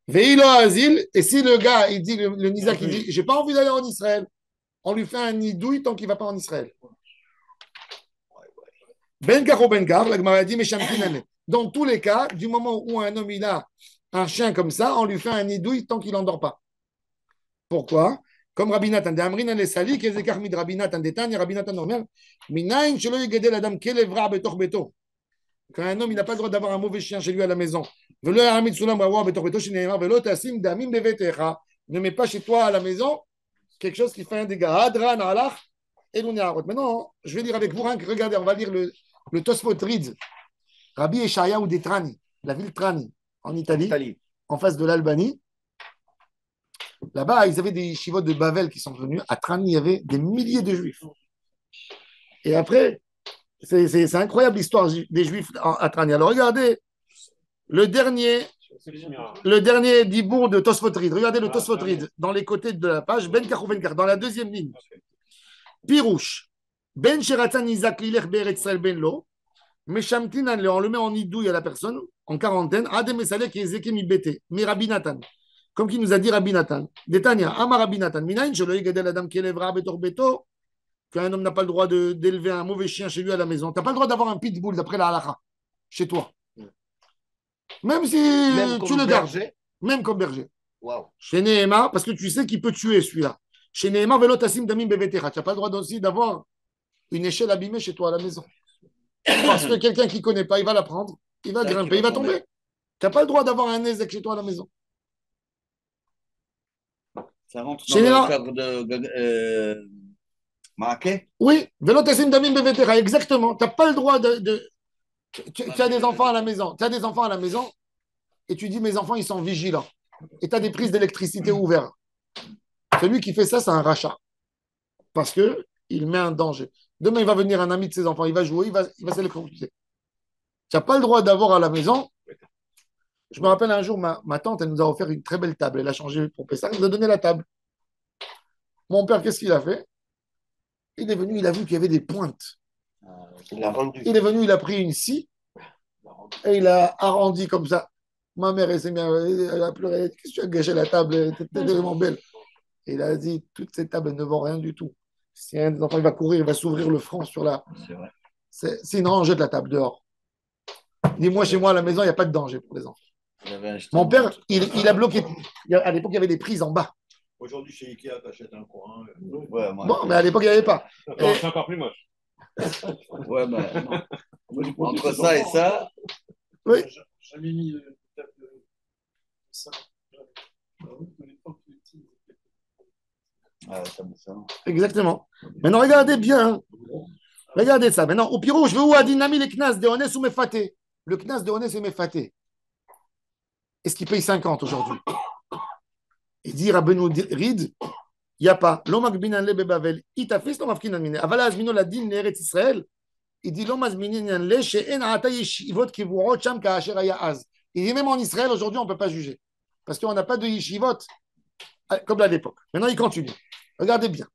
Veilo Azil, et si le gars, il dit, le Nizak, il dit j'ai pas envie d'aller en Israël, on lui fait un nidouille tant qu'il ne va pas en Israël. Ben Gar ou Ben Gar, la Gemara dit Meshamkinane. Dans tous les cas, du moment où un homme il a un chien comme ça, on lui fait un nidouille tant qu'il n'endort pas. Pourquoi? Comme Rabbi Nathan, de Amrin le Sali, Kezekar mid Rabbi Nathan, Détagne, Rabbi Nathan Normer, Minain, Shelo Yegedel Adam, Kelevra Betor Beto. Quand un homme il n'a pas le droit d'avoir un mauvais chien chez lui à la maison, Velo Aramid Sulam Rawa Betor Beto, Shineemar, Velo Tassim Damim Bevetecha. Ne mets pas chez toi à la maison quelque chose qui fait un dégât. Adran Alach et l'Unéarot. Maintenant, je vais lire avec vous, regardez, on va lire le Tosfot Rid, Rabbi Eshayahu de Trani, la ville Trani, en Italie, en face de l'Albanie. Là-bas, ils avaient des yeshivot de Bavel qui sont venus. À Trani, il y avait des milliers de juifs. Et après, c'est incroyable l'histoire des juifs à Trani. Alors regardez, le dernier dibour de Tosfot Rid. Regardez le Tosfot Rid dans les côtés de la page, Ben Kar ou Ben Kar, dans la deuxième ligne. Pirouche. Ben Sheratzan Isaac Lilech Beret Israël Ben Lo. Meshamtinan, on le met en idouille à la personne, en quarantaine. Adem Esalek et Ezekim Ibete. Mais Rabbi Nathan. Comme qui nous a dit Rabbi Nathan. Détania, Amar Rabbi Nathan. Minain, Shelo Yegedel Adam Kelevra Betor Beto. Qu'un homme n'a pas le droit d'élever un mauvais chien chez lui à la maison. Tu n'as pas le droit d'avoir un pitbull d'après la halakha chez toi. Même si tu le gardes. Même comme berger. Wow. Chez Nehema, parce que tu sais qu'il peut tuer celui-là. Chez Nehema, Velo Tassim Damim Bevetecha. Tu n'as pas le droit aussi d'avoir une échelle abîmée chez toi à la maison. Parce que quelqu'un qui ne connaît pas, il va la prendre, il va grimper, il va tomber. Tu n'as pas le droit d'avoir un Nézek chez toi à la maison. Ça rentre dans le cadre de Maaké? Oui, Velo Tassim Damim Bevetecha, exactement. Tu n'as pas le droit de. Tu as des enfants à la maison. Tu as des enfants à la maison et tu dis mes enfants, ils sont vigilants. Et tu as des prises d'électricité ouvertes. Celui qui fait ça, c'est un rachat. Parce qu'il met un danger. Demain, il va venir un ami de ses enfants, il va jouer, il va s'électrocuter. Tu n'as pas le droit d'avoir à la maison. Je me rappelle un jour, ma tante, elle nous a offert une très belle table. Elle a changé pour Pessah, elle nous a donné la table. Mon père, qu'est-ce qu'il a fait? Il est venu, il a vu qu'il y avait des pointes. Il a rendu. Il est venu, il a pris une scie et il a arrondi comme ça. Ma mère, elle s'est mise, elle a pleuré. Qu'est-ce que tu as gâché la table? Elle était tellement belle. Et il a dit, toutes ces tables ne vont rien du tout. Si un des enfants il va courir, il va s'ouvrir le front sur la. C'est vrai. Sinon, on jette la table dehors. Dis-moi, chez moi, à la maison, il n'y a pas de danger pour les enfants. Mon père, il a bloqué. À l'époque, il y avait des prises en bas. Aujourd'hui, chez Ikea, tu achètes un coin. Ouais, moi, Bon, mais à l'époque, il n'y avait pas. C'est encore plus moche. ouais, mais entre ça et ça. Oui. Jamais mis de table de ça. Ah, ça. Exactement. Maintenant, regardez bien. Regardez ça. Maintenant, au piro, je veux où a dynami les knas de Honès ou Mefaté. Le knas de Honès et Mefaté. Est-ce qu'il paye 50 aujourd'hui? Il dit Rabbeinu Rid, il n'y a pas. L'omakbinan le bebavel, itafis l'omafkinan mine. Avala azmino la din l'Eretz Israël. Il dit l'omazminin le she'en ata yeshivot kivurot sham ka'asher haya az. Il dit même en Israël, aujourd'hui, on ne peut pas juger. Parce qu'on n'a pas de yeshivot comme à l'époque. Maintenant, il continue. Regardez bien.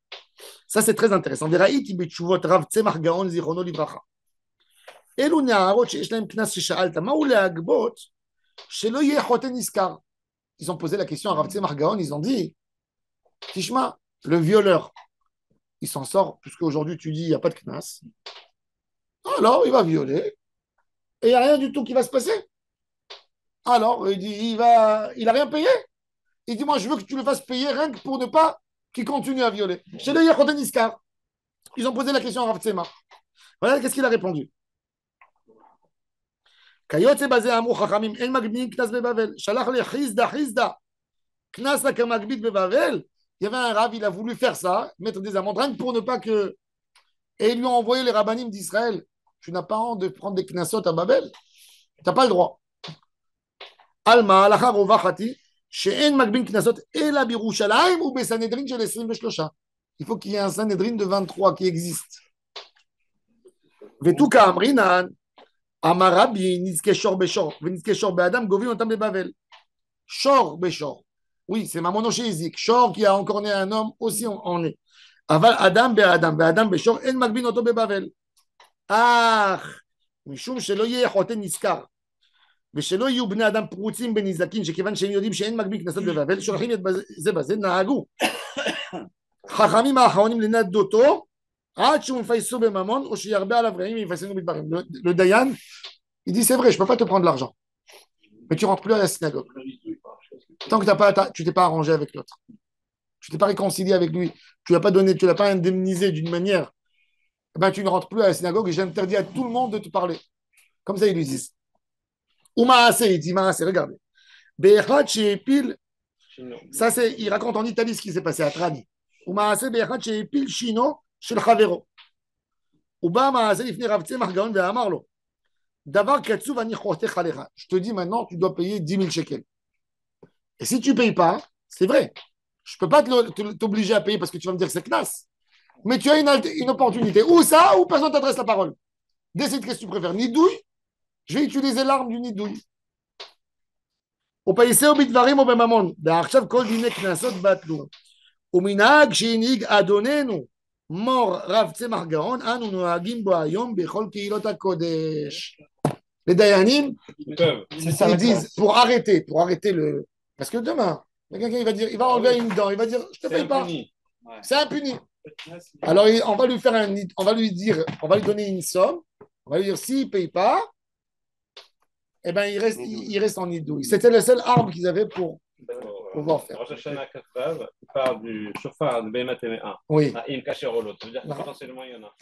Ça, c'est très intéressant. Veraïti betshuvot rav tzemach gaon zichrono livracha. Elu na'arot she'esh lahem knas she'sha'alta. Ma'u le'agbot she'lo yeh choten iskar. Ils ont posé la question à Rav Tzemach Gaon, ils ont dit, Tishma, le violeur, il s'en sort, puisque aujourd'hui tu dis, il n'y a pas de knas. Alors, il va violer, et il n'y a rien du tout qui va se passer. Alors, il dit, il n'a rien payé. Il dit, moi, je veux que tu le fasses payer rien que pour ne pas qu'il continue à violer. Chez le Yechoten Iskar, ils ont posé la question à Rav Tzemach. Voilà qu'est-ce qu'il a répondu. כיוצא בזה אמרו חכמים, אין מגבילים קנס בבבל. שלח לחיסדא חיסדא, קנס לה כמגביל בבבל. Il y avait un rave, il a voulu faire ça, mettre des amendes, rien que pour ne pas que. Et ils lui ont envoyé les rabbinim d'Israël. Tu n'as pas honte de prendre des knasot à Babel? Tu n'as pas le droit. Alma, alachar ovachati, שאין מגבין קנסות אלא בירושלים ובסנהדרין של 23. Il faut qu'il y ait un Sanhedrin de 23 qui existe. Vetou ka'amrinan, amar Rabbi, nizke shor beshor, ונזכה שור באדם, גובים אותם בבבל. Shor beshor. Oui, c'est Mamono chez Izik. Shor qui a encore né un homme, aussi en est. Aval Adam be'Adam, be'Adam beshor, en magbin oto bebavel. Ah, משום שלא יהיה חוטא נזכר. ושלא יהיו בני אדם פרוצים בנזקין, שכיוון שהם יודעים שאין מגביל קנסות בבבל, שולחים את זה בזה, נהגו. חכמים האחרונים לנדותו, עד שהוא מפייסו בממון, או שירבה עליו רעים ויפייסנו בדברים. Le Dayan, il dit c'est vrai, je ne peux pas te prendre l'argent. Mais tu ne rentres plus à la synagogue. Tant que tu ne t'es pas arrangé avec l'autre. Tu ne t'es pas réconcilié avec lui. Tu ne l'as pas donné, tu ne l'as pas indemnisé d'une manière. Ben, tu ne rentres plus à la synagogue et j'interdis à tout le monde de te parler. Comme ça, ils lui disent. Ou Maasé, il dit Maasé, regardez. Be'echad she'epil, ça c'est, il raconte en Italie ce qui s'est passé à Trani. Ou Maasé be'echad she'epil shino shel chavero. Ou ba Maasé ifne Rav Tzemach Gaon ve'amar lo. Davar katsuv ani chotech alecha. Je te dis maintenant, tu dois payer 10 000 shekels. Et si tu ne payes pas, c'est vrai. Je ne peux pas t'obliger à payer parce que tu vas me dire que c'est classe. Mais tu as une opportunité. Ou ça, ou personne ne t'adresse la parole. Décide qu'est-ce que tu préfères. Nidouille, je vais utiliser l'arme du nidouille. Au païsé au bitvarim au bemamon. Be'achshav kol dine knasot batlu. Uminag she'inig adonenu. Mor Rav Tzemach Gaon, anu noagim bo hayom bechol keilot hakodesh. Les Dayanim, ils disent pour arrêter le. Parce que demain, quelqu'un il va dire, il va enlever une dent, il va dire, je te paye pas. C'est impuni. Alors on va lui faire on va lui donner une somme, on va lui dire s'il ne paye pas, eh ben il reste en nidouille. C'était la seule arme qu'ils avaient pour pouvoir faire. Rosh Hashanah Katvav, il parle du chauffard de Behemat Téméa. Oui. Il cache l'autre. Ça veut dire que potentiellement il y en a.